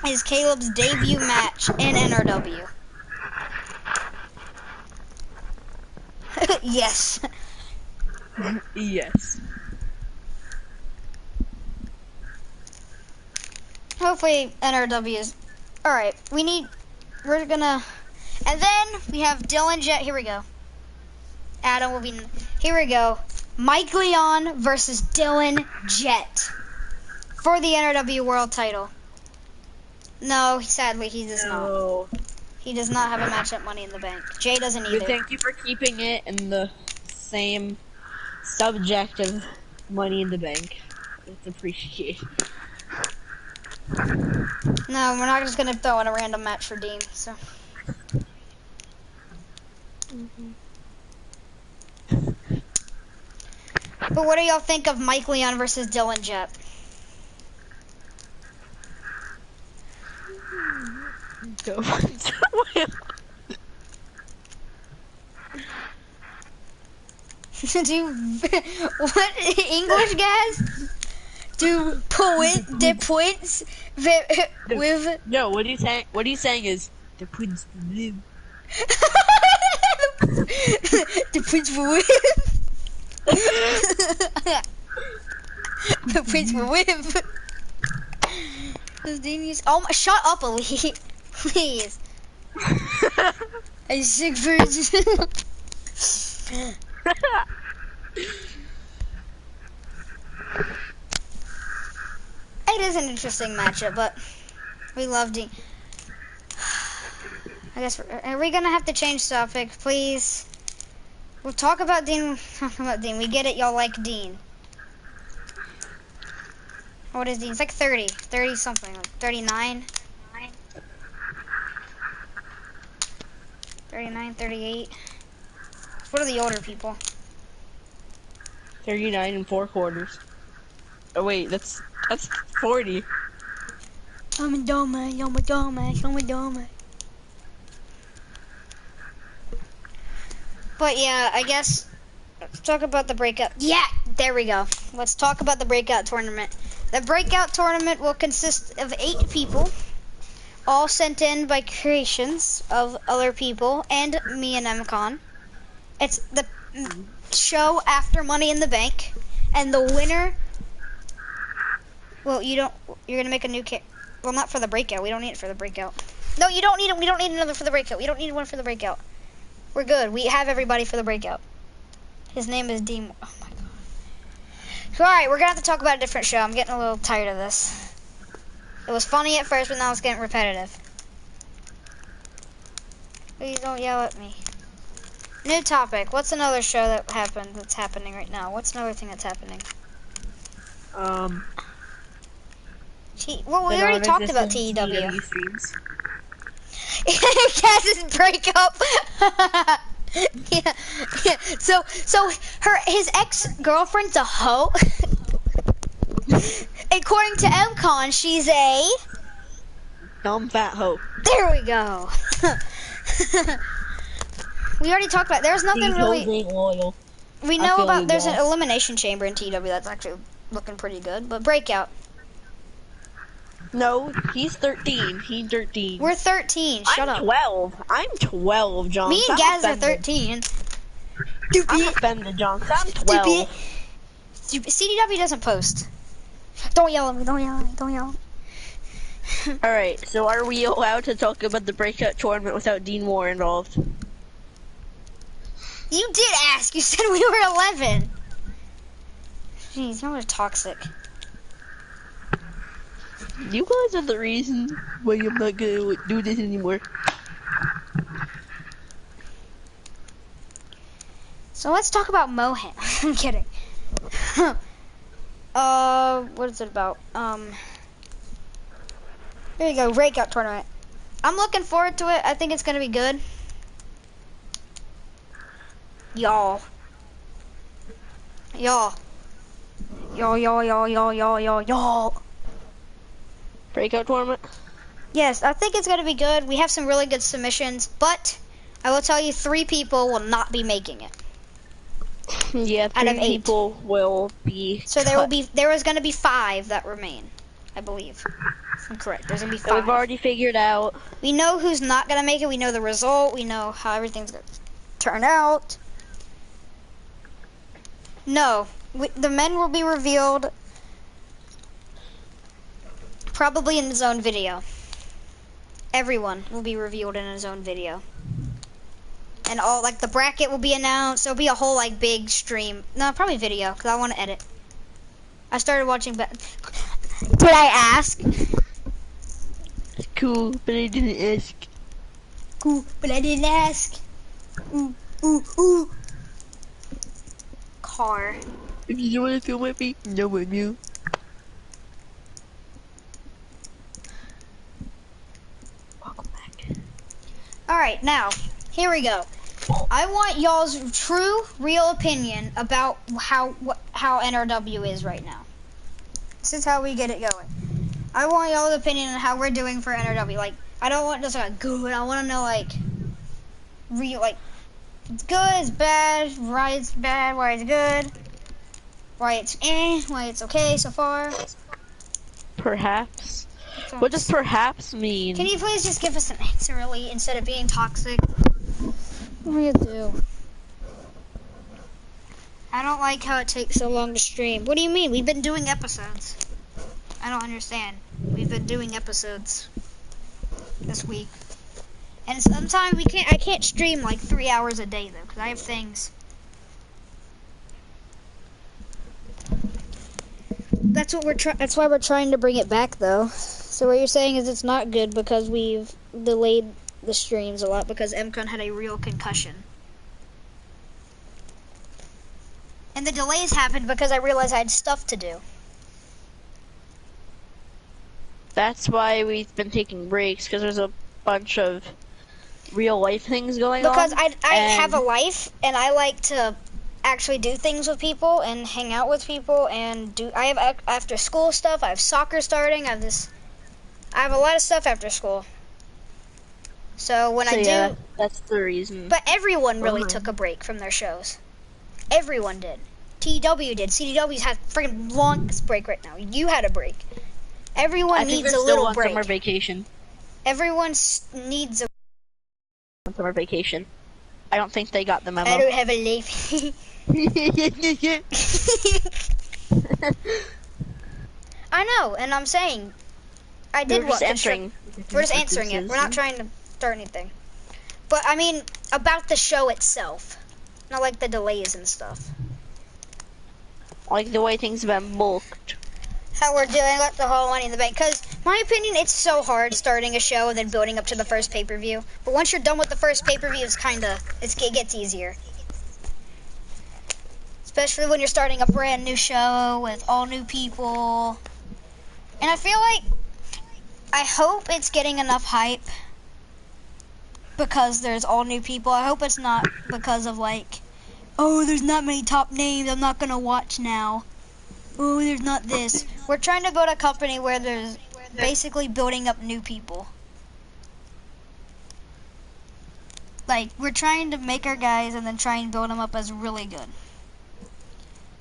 Is Caleb's debut match in NRW. Yes. Yes. Hopefully NRW is alright. We're gonna, and then we have Dylan Jet. Here we go. Adam will be, here we go. Mike Leon versus Dylan Jet for the NRW World Title. No, sadly he does not. He does not have a match at Money in the Bank. Jay doesn't either. Thank you for keeping it in the same subject of Money in the Bank. It's appreciated. No, we're not just gonna throw in a random match for Dean. So. But what do y'all think of Mike Leon versus Dylan Jet? Go. Do what English guys? Do the points with no? What are you saying? What are you saying is the Prince will live. The Prince will live. The Prince will whip. Does Dean use? Oh my! Shut up, Elite. Please. I sick birds. It is an interesting matchup, but we love Dean. I guess are we gonna have to change topic, please? We'll talk about Dean. Talk about Dean. We get it. Y'all like Dean. What is Dean? It's like 30 something, like 39. 39, 38. What are the older people? 39 and 4/4. Oh wait, that's 40. I'm a dumbass, I'm a dumbass, I'm a dumbass. But yeah, I guess let's talk about the breakout. Yeah, there we go. Let's talk about the breakout tournament. The breakout tournament will consist of 8 people, all sent in by creations of other people and me and MCon. It's the show after Money in the Bank, and the winner. Well, you're gonna make a new kit. Well, not for the breakout. We don't need it for the breakout. No, you don't need it. We don't need another for the breakout. We don't need one for the breakout. We're good. We have everybody for the breakout. His name is Dean. Oh my god. So, alright, we're gonna have to talk about a different show. I'm getting a little tired of this. It was funny at first, but now it's getting repetitive. Please don't yell at me. New topic. What's another show that's happening right now? What's another thing that's happening? Well, we already talked about TEW. Streams. Cass's breakup. yeah. So his ex-girlfriend's a hoe. According to MCon, she's a dumb fat hoe. There we go. We already talked about. There's nothing These really. hoes ain't loyal. We know about. There's an elimination chamber in TW that's actually looking pretty good. But breakout. No, he's 13. He's 13. We're 13. Shut up. I'm 12. I'm 12, John. Me and Gaz are 13. I'm offended, John. I'm 12. Stupid. CDW doesn't post. Don't yell at me. Don't yell at me. Don't yell. Alright, so are we allowed to talk about the breakout tournament without Dean Moore involved? You did ask. You said we were 11. Jeez, y'all are toxic. You guys are the reason why I'm not gonna do this anymore. So let's talk about Mohan. I'm kidding. What is it about? There you go, breakout tournament. I'm looking forward to it. I think it's gonna be good. Y'all. Breakout tournament? Yes, I think it's gonna be good. We have some really good submissions, but I will tell you 3 people will not be making it. Yeah, 3 people will be So there is gonna be 5 that remain, I believe. If I'm correct. There's gonna be 5. We've already figured out. We know who's not gonna make it. We know the result. We know how everything's gonna turn out. No, the men will be revealed probably in his own video. Everyone will be revealed in his own video. And all, like, the bracket will be announced. There'll be a whole, like, big stream. No, probably video, because I want to edit. I started watching, but did I ask? Cool, but I didn't ask. Cool, but I didn't ask. Ooh, ooh, ooh. Car. If you don't want to film with me, no one will. Welcome back. Alright, now, here we go. I want y'all's true, real opinion about how NRW is right now. This is how we get it going. I want y'all's opinion on how we're doing for NRW. Like, I don't want just like good. I want to know like real, like it's good, it's bad, why it's bad, why it's good, why it's why it's okay so far. Perhaps. What does perhaps mean? Can you please just give us an answer, really, instead of being toxic? What do you do? I don't like how it takes so long to stream. What do you mean? We've been doing episodes. I don't understand. We've been doing episodes this week. And sometimes I can't stream like 3 hours a day though, because I have things. That's why we're trying to bring it back though. So what you're saying is it's not good because we've delayed the streams a lot because MCon had a real concussion. And the delays happened because I realized I had stuff to do. That's why we've been taking breaks, because there's a bunch of real life things going on. Because I have a life, and I like to actually do things with people and hang out with people and I have after school stuff. I have soccer starting. I have a lot of stuff after school. So when I do, that's the reason. But everyone really took a break from their shows. Everyone did. TW did. CDW's had freaking longest break right now. You had a break. Everyone needs a little break. Summer vacation. Everyone needs a summer vacation. I don't think they got the memo. I don't have a life. I know, and I'm saying I did what? We're just answering it. We're not trying to start anything. But I mean about the show itself. Not like the delays and stuff. Like the way things have been booked. How we're doing with the whole Money in the Bank. Because, my opinion, it's so hard starting a show and then building up to the first pay-per-view. But once you're done with the first pay-per-view, it gets easier. Especially when you're starting a brand new show with all new people. And I feel like, I hope it's getting enough hype because there's all new people. I hope it's not because of like, oh, there's not many top names, I'm not gonna watch now. Oh, there's not this. We're trying to build a company where there's basically building up new people. Like, we're trying to make our guys and then try and build them up as really good.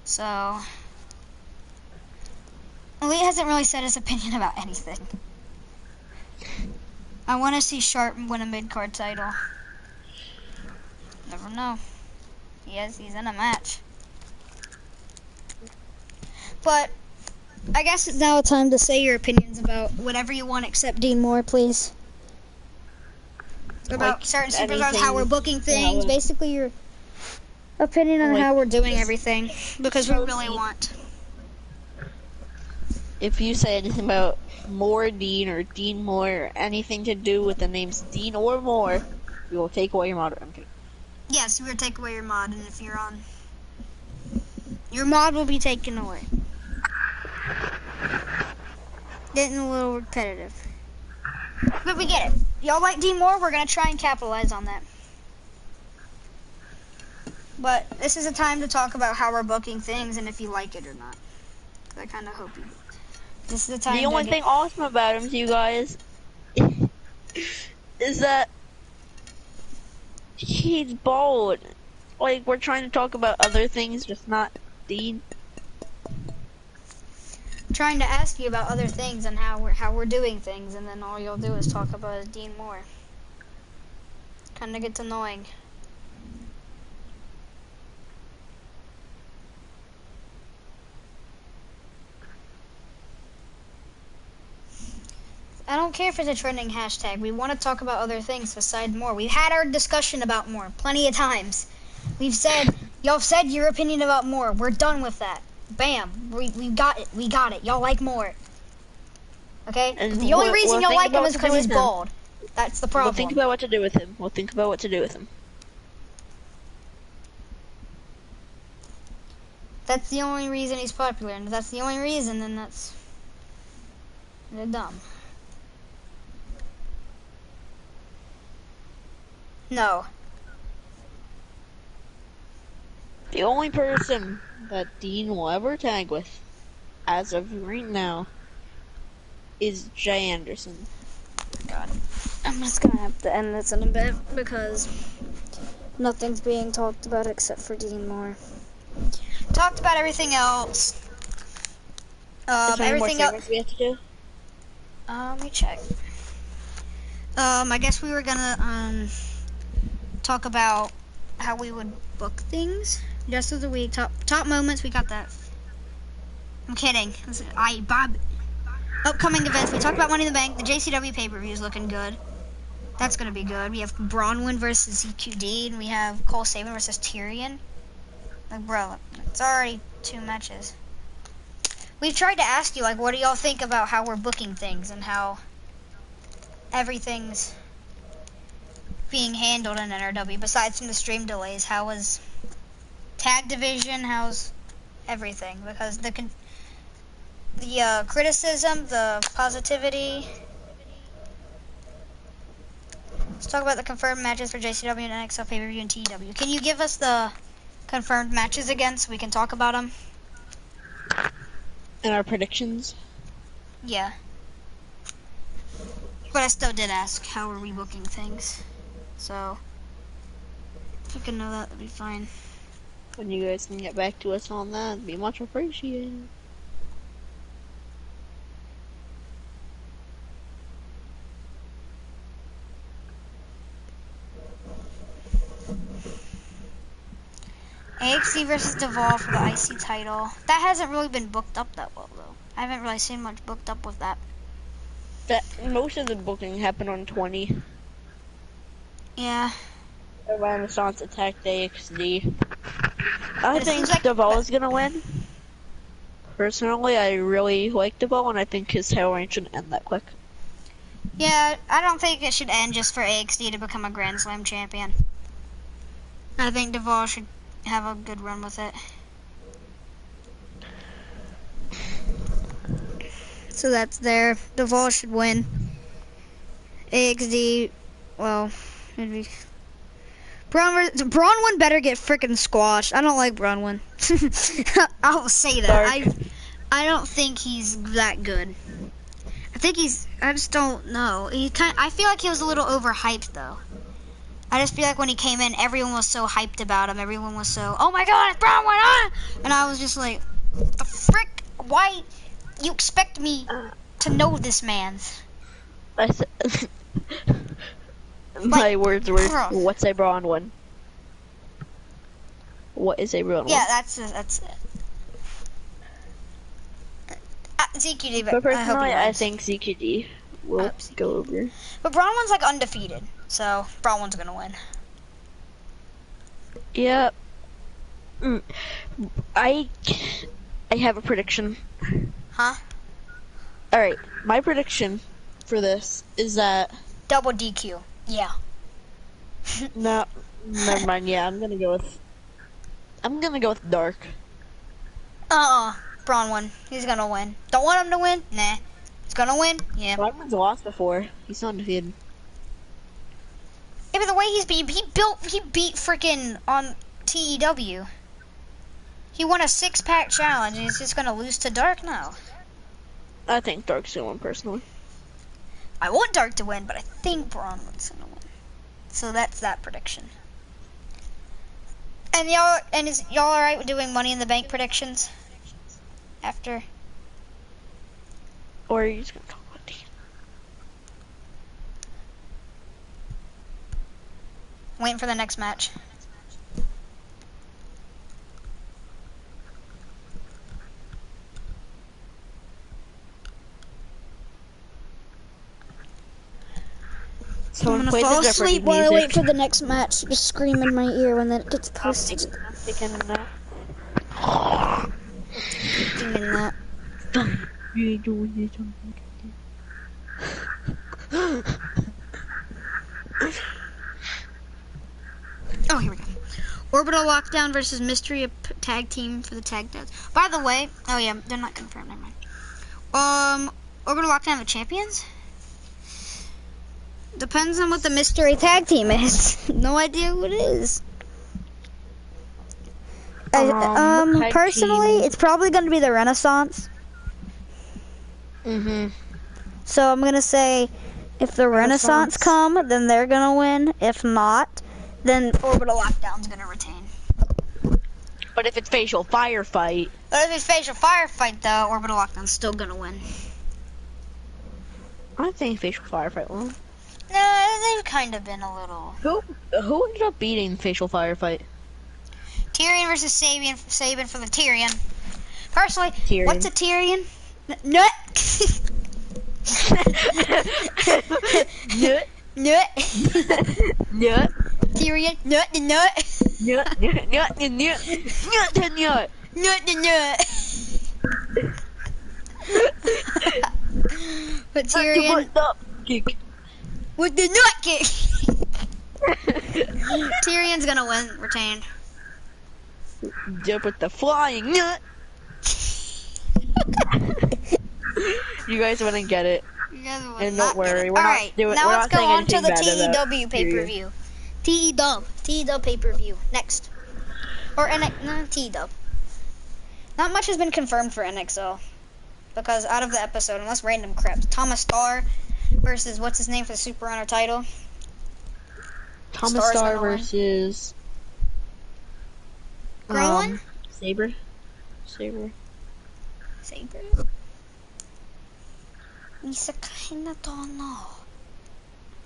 So, Lee hasn't really said his opinion about anything. I want to see Sharp win a mid-card title. Never know. He's in a match. But I guess it's now time to say your opinions about whatever you want except Dean Moore, please. About like certain superstars, how we're booking things, basically your opinion on how we're doing everything, because we really want. If you say anything about Moore Dean or Dean Moore, or anything to do with the names Dean or Moore, we will take away your mod. Yes, we will take away your mod, and if you're on, your mod will be taken away. Getting a little repetitive. But we get it. Y'all like Dean Moore? We're going to try and capitalize on that. But this is a time to talk about how we're booking things and if you like it or not. I kind of hope you do. This is the time. The only thing awesome about him to you guys is that he's bald. Like, we're trying to talk about other things, just not Dean. Trying to ask you about other things and how we're doing things, and then all you'll do is talk about Dean Moore. Kind of gets annoying. I don't care if it's a trending hashtag. We want to talk about other things besides Moore. We've had our discussion about Moore plenty of times. We've said, y'all said your opinion about Moore. We're done with that. Bam. We got it. We got it. Y'all like Moore. Okay? And the only reason y'all like him is because he's bald. That's the problem. We'll think about what to do with him. We'll think about what to do with him. That's the only reason he's popular. And if that's the only reason, then that's... they're dumb. No. The only person that Dean will ever tag with, as of right now, is Jay Anderson. God. I'm just gonna have to end this in a bit because nothing's being talked about except for Dean Moore. Talked about everything else. Everything else we have to do? Let me check. I guess we were gonna talk about how we would book things. Just of the week. Top moments. We got that. I'm kidding. Bob. Upcoming events. We talked about Money in the Bank. The JCW pay-per-view is looking good. That's gonna be good. We have Bronwyn versus EQD, and we have Cole Saban versus Tyrion. Like, bro, it's already 2 matches. We've tried to ask you, like, what do y'all think about how we're booking things and how everything's being handled in NRW, besides from the stream delays? How was tag division? How's everything? Because the criticism, the positivity. Let's talk about the confirmed matches for JCW and NXL pay-per-view and TEW. Can you give us the confirmed matches again so we can talk about them? And our predictions? Yeah. But I still did ask, how are we booking things? So, if you can know that, that'd be fine. When you guys can get back to us on that, it'd be much appreciated. AXC versus Deval for the IC title. That hasn't really been booked up that well, though. I haven't really seen much booked up with that. Most of the booking happened on 20. Yeah. The Renaissance attacked AXD. I think like Deval is gonna win. Personally, I really like Deval, and I think his title reign shouldn't end that quick. Yeah, I don't think it should end just for AXD to become a Grand Slam champion. I think Deval should have a good run with it. So that's there. Deval should win. AXD, well, it'd be... Bronwyn better get freaking squashed. I don't like Bronwyn. I'll say that. I don't think he's that good. I just don't know. I feel like he was a little overhyped, though. I just feel like when he came in, everyone was so hyped about him. Everyone was so, oh my god, it's Bronwyn, ah! And I was just like, the frick? Why you expect me to know this man? My words were, what's a Bronwyn? What is a Bronwyn? Yeah, that's it. ZQD, but personally, I think ZQD will go over. But Bronwyn's like undefeated, so Bronwyn's gonna win. Yeah. I have a prediction. Huh? Alright, my prediction for this is that... Double DQ. Yeah. No, never mind. Yeah, I'm gonna go with Dark. Bronwyn. He's gonna win. Don't want him to win? Nah. He's gonna win? Yeah. Bronwyn's lost before. He's not undefeated. Yeah, but the way he beat freaking on TEW. He won a 6-pack challenge and he's just gonna lose to Dark now. I think Dark's gonna win personally. I want Dark to win, but I think Bronwyn's gonna win. So that's that prediction. And y'all alright with doing Money in the Bank predictions? After? Or are you just gonna talk about Dean? Waiting for the next match. I'm gonna fall asleep while I wait for the next match. Just scream in my ear when it gets posted. I'm thinking that. Oh, here we go. Orbital Lockdown versus Mystery Tag Team for the tag titles. By the way, oh yeah, they're not confirmed. Never mind. Orbital Lockdown the champions? Depends on what the Mystery Tag Team is. No idea who it is. Personally, it's probably going to be the Renaissance. So I'm going to say, if the Renaissance come, then they're going to win. If not, then Orbital Lockdown's going to retain. But if it's Facial Firefight... though, Orbital Lockdown's still going to win. I think Facial Firefight won. No, they've kind of been a little... Who ended up beating Facial Firefight? Tyrion versus Sabin for the Tyrion. Personally, Tyrion. what's a Tyrion? Nut. Nut. Nut. Nut. Tyrion. Nut the nut. Nut. Nut. Nut. Nut. Nut. Nut. Nut. Nut the nut. But Tyrion. Kick. With the nut kick. Tyrion's gonna win, retain. Jump with the flying nut. You guys wouldn't get it. And don't worry, we're not doing. Now let's go on to the TEW TEW pay-per-view. TEW pay-per-view next, or TEW. Not much has been confirmed for NXL because out of the episode, unless random crap, Thomas Starr versus what's his name for the Super Runner title. Thomas Starr versus Grayling? Saber.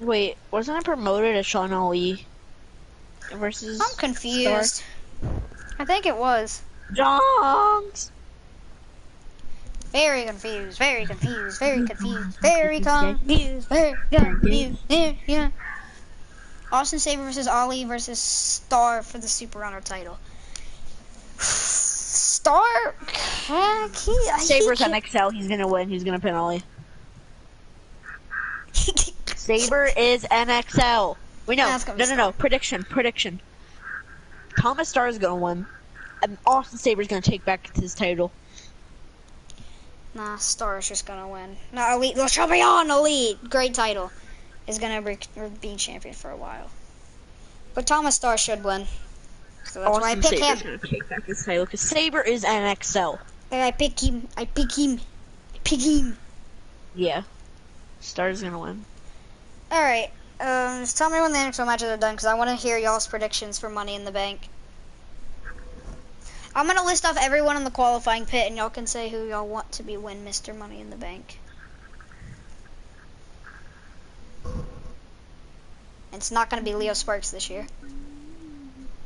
Wait, wasn't it promoted as Sean Ali versus? I'm confused. Starr? I think it was. Jongs. Very confused. Yeah. Austin Saber versus Ali versus Starr for the Super Runner title. Starr, Saber's NXL. He's gonna win. He's gonna pin Ali. Saber is NXL. Wait, no. Prediction. Thomas Starr is gonna win, and Austin Saber's gonna take back his title. Nah, Starr is just gonna win. No, Elite, the champion, Elite, great title, is gonna be champion for a while. But Thomas Starr should win. So that's why I pick him. Gonna take back his title because Saber is NXL. And I pick him. Yeah, Starr's gonna win. All right. Just tell me when the NXL matches are done because I want to hear y'all's predictions for Money in the Bank. I'm gonna list off everyone in the qualifying pit, and y'all can say who y'all want to win Mr. Money in the Bank. It's not gonna be Leo Sparks this year,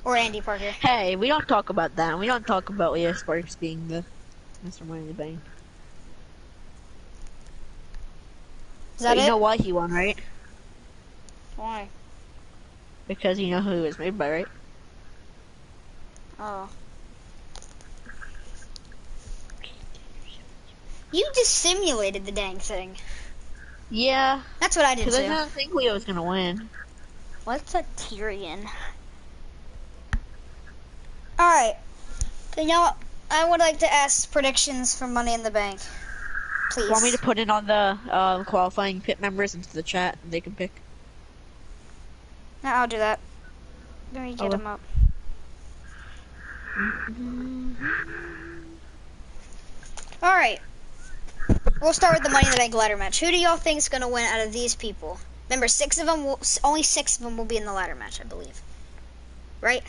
or Andy Parker. Hey, we don't talk about that. We don't talk about Leo Sparks being the Mr. Money in the Bank. Is that it? You know why he won, right? Why? Because you know who he was made by, right? Oh. You just simulated the dang thing. Yeah. That's what I did too. Because I didn't think Leo was gonna win. What's a Tyrion? Alright. So now I would like to ask predictions for Money in the Bank. Please. Want me to put it on the qualifying pit members into the chat and they can pick? No, I'll do that. Let me get them up. Alright. We'll start with the Money in the Bank ladder match. Who do y'all think is going to win out of these people? Remember, only 6 of them will be in the ladder match, I believe. Right?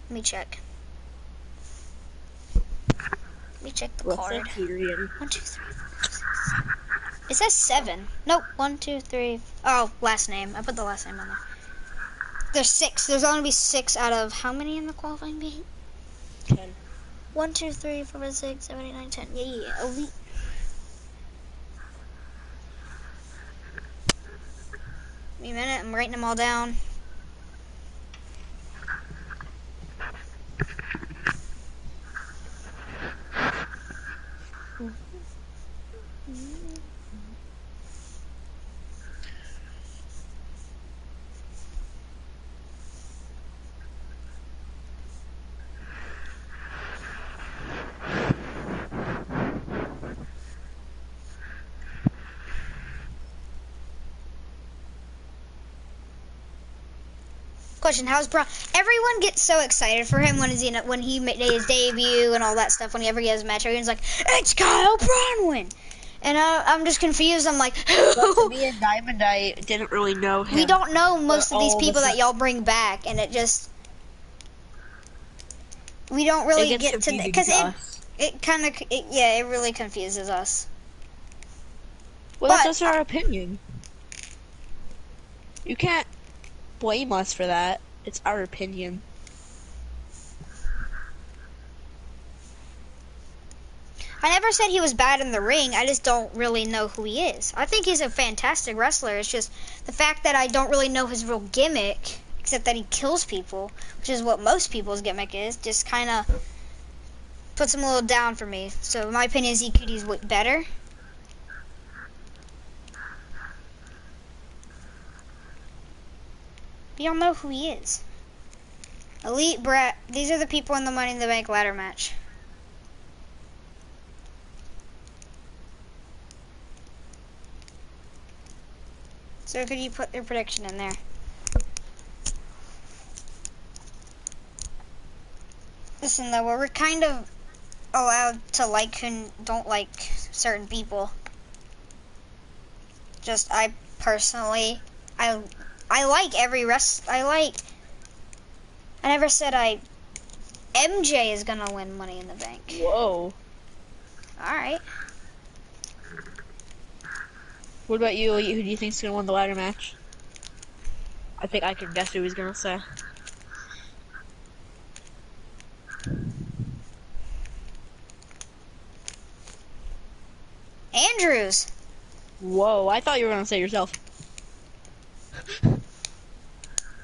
Let me check. Let me check the card. 1, 2, 3, 4, 6. It says 7. Nope. 1, 2, 3. Oh, last name. I put the last name on there. There's 6. There's only be 6 out of how many in the qualifying beat? 10. 1, 2, 3, 4, 5, 6, 7, 8, 9, 10. Yeah. Elite. Give me a minute. I'm writing them all down. Question: how's Braun? Everyone gets so excited for him when he made his debut and all that stuff. Whenever he has a match, everyone's like, "It's Kyle Braunwyn," and I'm just confused. I'm like, "Who?" Me and Diamond, I didn't really know him. We don't know most of these people that y'all bring back, and it just we don't really get to because it really confuses us. Well, that's just our opinion. You can't blame us for that. It's our opinion. I never said he was bad in the ring. I just don't really know who he is. I think he's a fantastic wrestler. It's just the fact that I don't really know his real gimmick, except that he kills people, which is what most people's gimmick is, just kind of puts him a little down for me. So my opinion is he's better. You don't know who he is. Elite Brat. These are the people in the Money in the Bank ladder match. So could you put your prediction in there? Listen though, we're kind of allowed to like and don't like certain people. Just I personally, I like every I never said MJ is gonna win Money in the Bank. Whoa. Alright. What about you? Who do you think's gonna win the ladder match? I think I can guess who he's gonna say. Andrews. Whoa, I thought you were gonna say yourself.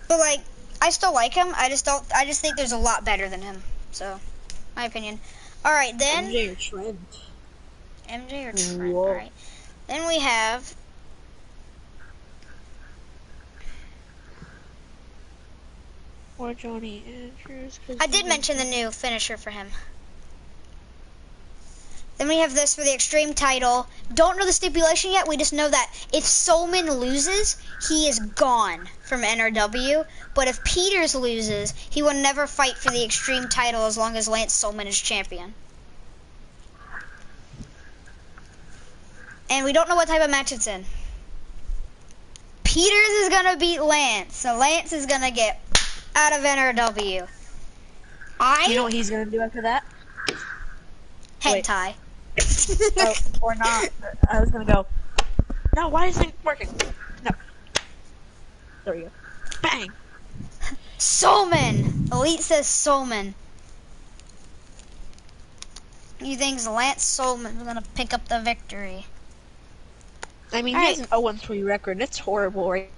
But like, I still like him. I just think there's a lot better than him. So, my opinion. Alright, then. MJ or Trent? MJ or Trent. Alright. Then we have. Or Johnny Andrews. I did mention the new finisher for him. Then we have this for the Extreme title. Don't know the stipulation yet. We just know that if Solman loses, he is gone from NRW. But if Peters loses, he will never fight for the Extreme title as long as Lance Solman is champion. And we don't know what type of match it's in. Peters is going to beat Lance. So Lance is going to get out of NRW. You know what he's going to do after that? Hentai. Oh, or not. I was gonna go. No, why isn't it working? No. There we go. Bang! Solman! Elite says Solman. You think Lance Solman is gonna pick up the victory? I mean, he has an 0-3 record. That's horrible right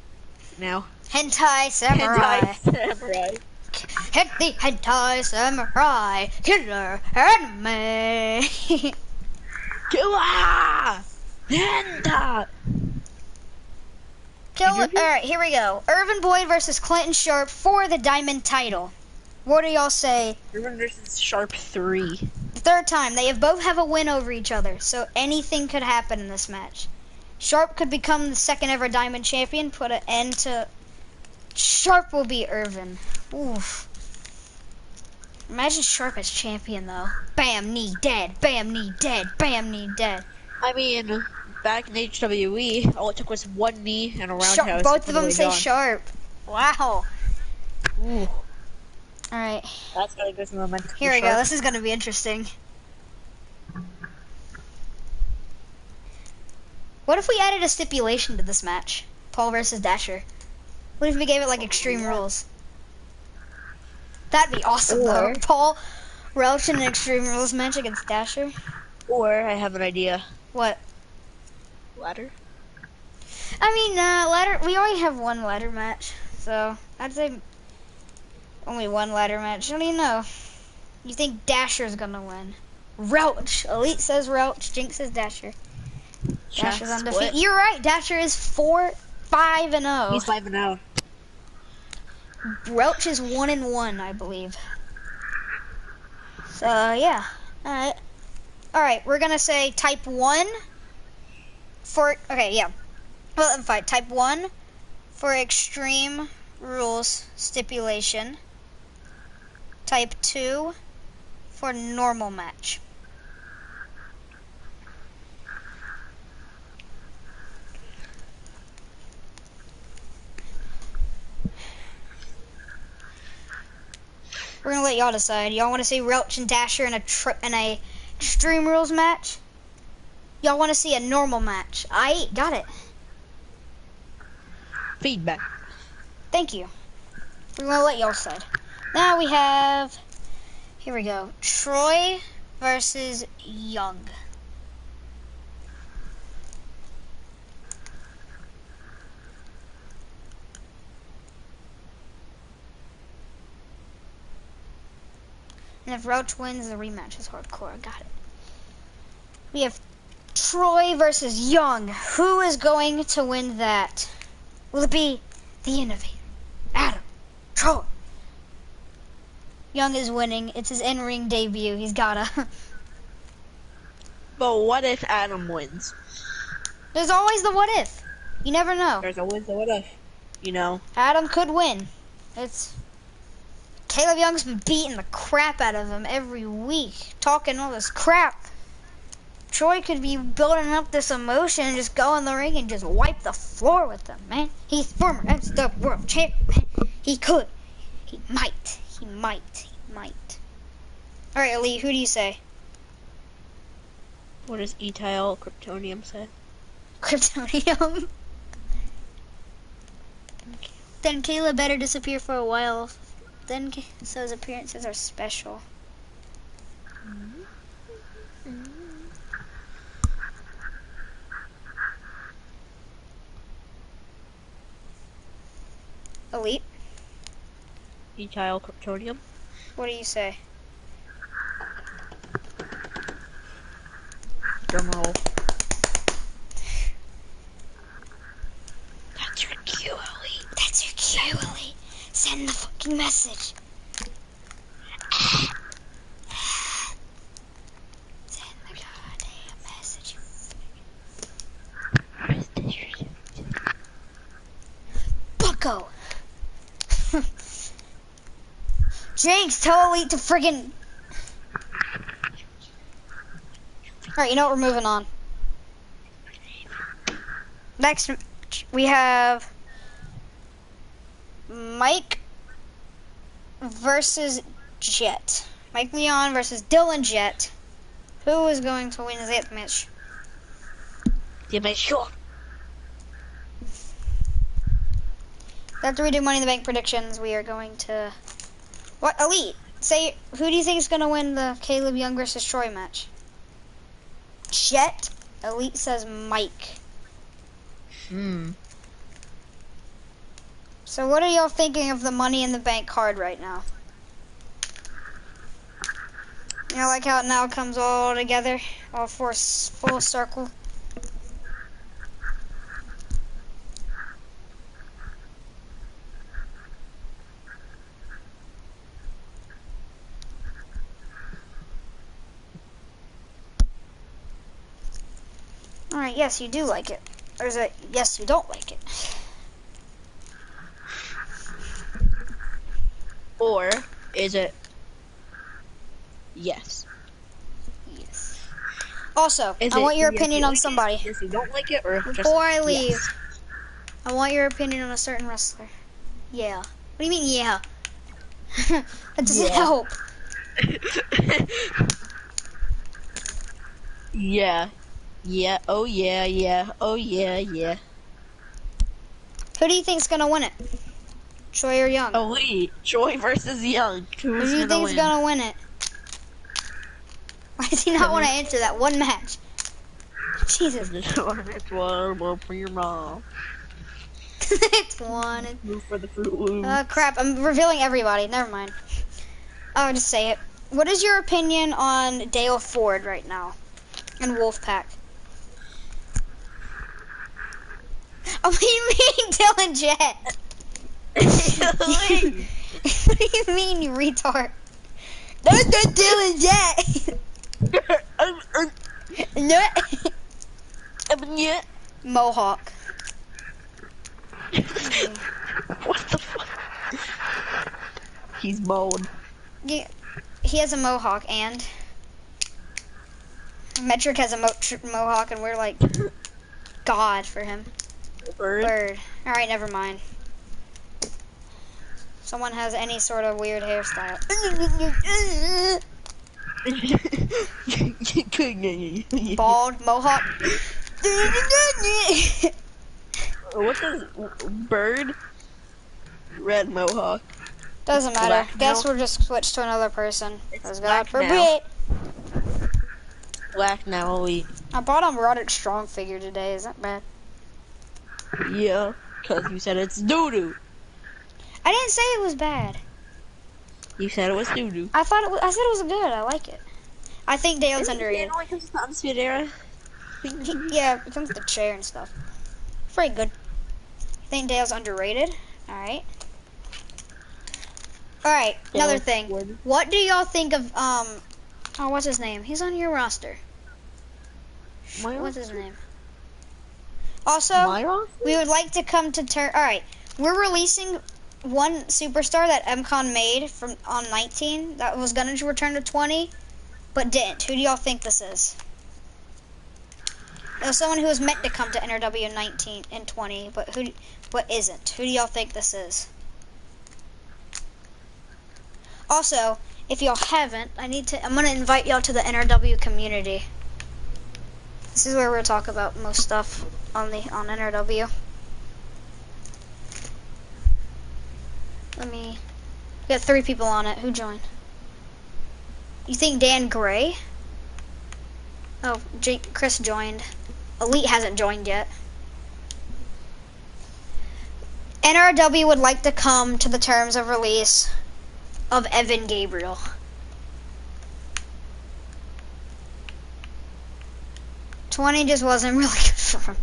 now. Hentai Samurai. Hentai Samurai. Hit the Hentai Samurai. Killer anime. Killer! Hentai! Alright, here we go. Irvin Boyd versus Clinton Sharp for the Diamond title. What do y'all say? Irvin versus Sharp 3. The third time. They both have a win over each other, so anything could happen in this match. Sharp could become the second ever Diamond champion, put an end to... Sharp will beat Irvin. Oof. Imagine Sharp as champion, though. Bam, knee dead. Bam, knee dead. Bam, knee dead. I mean, back in HWE, all it took was one knee and a roundhouse. Both of them say Sharp. Wow. Ooh. Alright. That's gotta go some momentum. Here we go. This is gonna be interesting. What if we added a stipulation to this match? Paul versus Dasher. What if we gave it like Extreme Rules? That'd be awesome, though. Paul Roach in an Extreme Rules match against Dasher. Or, I have an idea. What? Ladder? I mean, ladder. We only have one ladder match, so I'd say only one ladder match. What do you know? You think Dasher's gonna win? Roach. Elite says Roach. Jinx says Dasher. Dasher's undefeated. You're right. Dasher is 5-0. He's 5-0. Roach is 1-1, I believe. So yeah. Alright. Alright, we're gonna say type 1 for Well, fine. Type 1 for Extreme Rules stipulation. Type 2 for normal match. We're gonna let y'all decide. Y'all want to see Roach and Dasher in a Extreme Rules match? Y'all want to see a normal match? Got it. Feedback. Thank you. We're gonna let y'all decide. Now we have, here we go, Troy versus Young. And if Roach wins, the rematch is hardcore. Got it. We have Troy versus Young. Who is going to win that? Will it be the innovator, Adam, Troy? Young is winning. It's his in-ring debut. He's gotta. But what if Adam wins? There's always the what if. You never know. There's always the what if. You know. Adam could win. It's Caleb Young's been beating the crap out of him every week, talking all this crap. Troy could be building up this emotion and just go in the ring and just wipe the floor with them, man. He's former MCW world champion. He could. He might. He might. He might. All right, Elite, who do you say? What does ethyl kryptonium say? Kryptonium. Then Caleb better disappear for a while. Then so his appearances are special. Elite, Ethyl kryptonium. what do you say? Drumroll. That's your cue, Ellie. That's your cue, Elite. Send the fucking message. Send the goddamn message. Bucko. Jinx, tell Elite to friggin'. Alright, you know what? We're moving on. Next, we have Mike versus Jet. Mike Leon versus Dylan Jet. Who is going to win that match? Yeah, make sure. After we do Money in the Bank predictions, we are going to... What? Elite, say, who do you think is going to win the Caleb Young versus Troy match? Jet? Elite says Mike. So what are y'all thinking of the Money in the Bank card right now? You know, like how it now comes all together, all full circle? Alright, yes, you do like it. Or is it, yes, you don't like it? Or is it yes? Yes. Also, Is I it want your yes, opinion you on like somebody. It, yes, you don't like it, or just Before I leave, yes? I want your opinion on a certain wrestler. Yeah. What do you mean, yeah? That doesn't help. Yeah. Yeah. Oh yeah. Yeah. Oh yeah. Yeah. Who do you think's gonna win it? Troy or Young? Elite. Troy versus Young. Who do you think's gonna win it? Why does he not want to answer that one match? Jesus. It's one for your mom. It's one. Move for the Fruit Loop. Crap. I'm revealing everybody. Never mind. I'll just say it. What is your opinion on Dale Ford right now? And Wolfpack? Oh, what do you mean, Dylan Jet? What do you mean, you retard? That's not Dylan Jet. No. Yeah. Mohawk. What the fuck? He's bald. Yeah, he has a mohawk, and Metric has a mohawk, and we're like God for him. Bird. All right, never mind. Someone has any sort of weird hairstyle. Bald mohawk. What does bird? Red mohawk. Doesn't matter. Guess we'll just switch to another person. It's God black now. forbid. Black now, I bought a Roderick Strong figure today. Is that bad? Yeah, because you said it's doo-doo. I didn't say it was bad. You said it was doo-doo. I said it was good. I like it. I think Dale's underrated. It only comes to the Undisputed Era. Yeah, it comes with the chair and stuff. Pretty good. I think Dale's underrated. Alright. Alright, another thing. What do y'all think of, oh, what's his name? He's on your roster. What's his name? Also, we would like to come to alright, we're releasing one superstar that MCon made on 19 that was going to return to 20, but didn't. Who do y'all think this is? It was someone who was meant to come to NRW 19 and 20, but isn't. Who do y'all think this is? Also, if y'all haven't, I'm going to invite y'all to the NRW community. This is where we'll talk about most stuff on NRW. We got 3 people on it. Who joined? You think Dan Gray? Oh, Chris joined. Elite hasn't joined yet. NRW would like to come to the terms of release of Evan Gabriel. '20 just wasn't really good for him.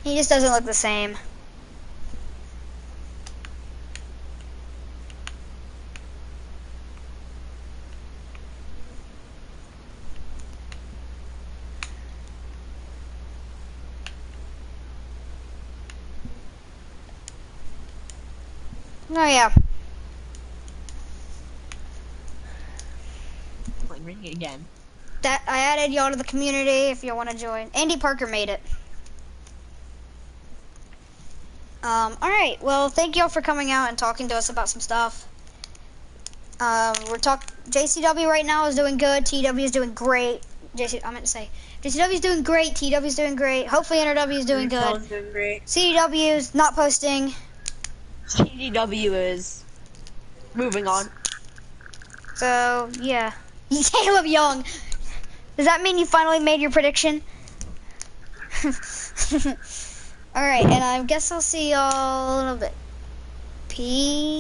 He just doesn't look the same. Oh yeah. Ring it again. That I added y'all to the community if y'all want to join. Andy Parker made it. Alright, well, thank y'all for coming out and talking to us about some stuff. JCW right now is doing good. TW is doing great. JCW is doing great. TW is doing great. Hopefully NRW is doing good. Doing great. CW is not posting. CDW is moving on. So, yeah. Caleb Young. Does that mean you finally made your prediction? Alright, and I guess I'll see y'all in a little bit. Peace.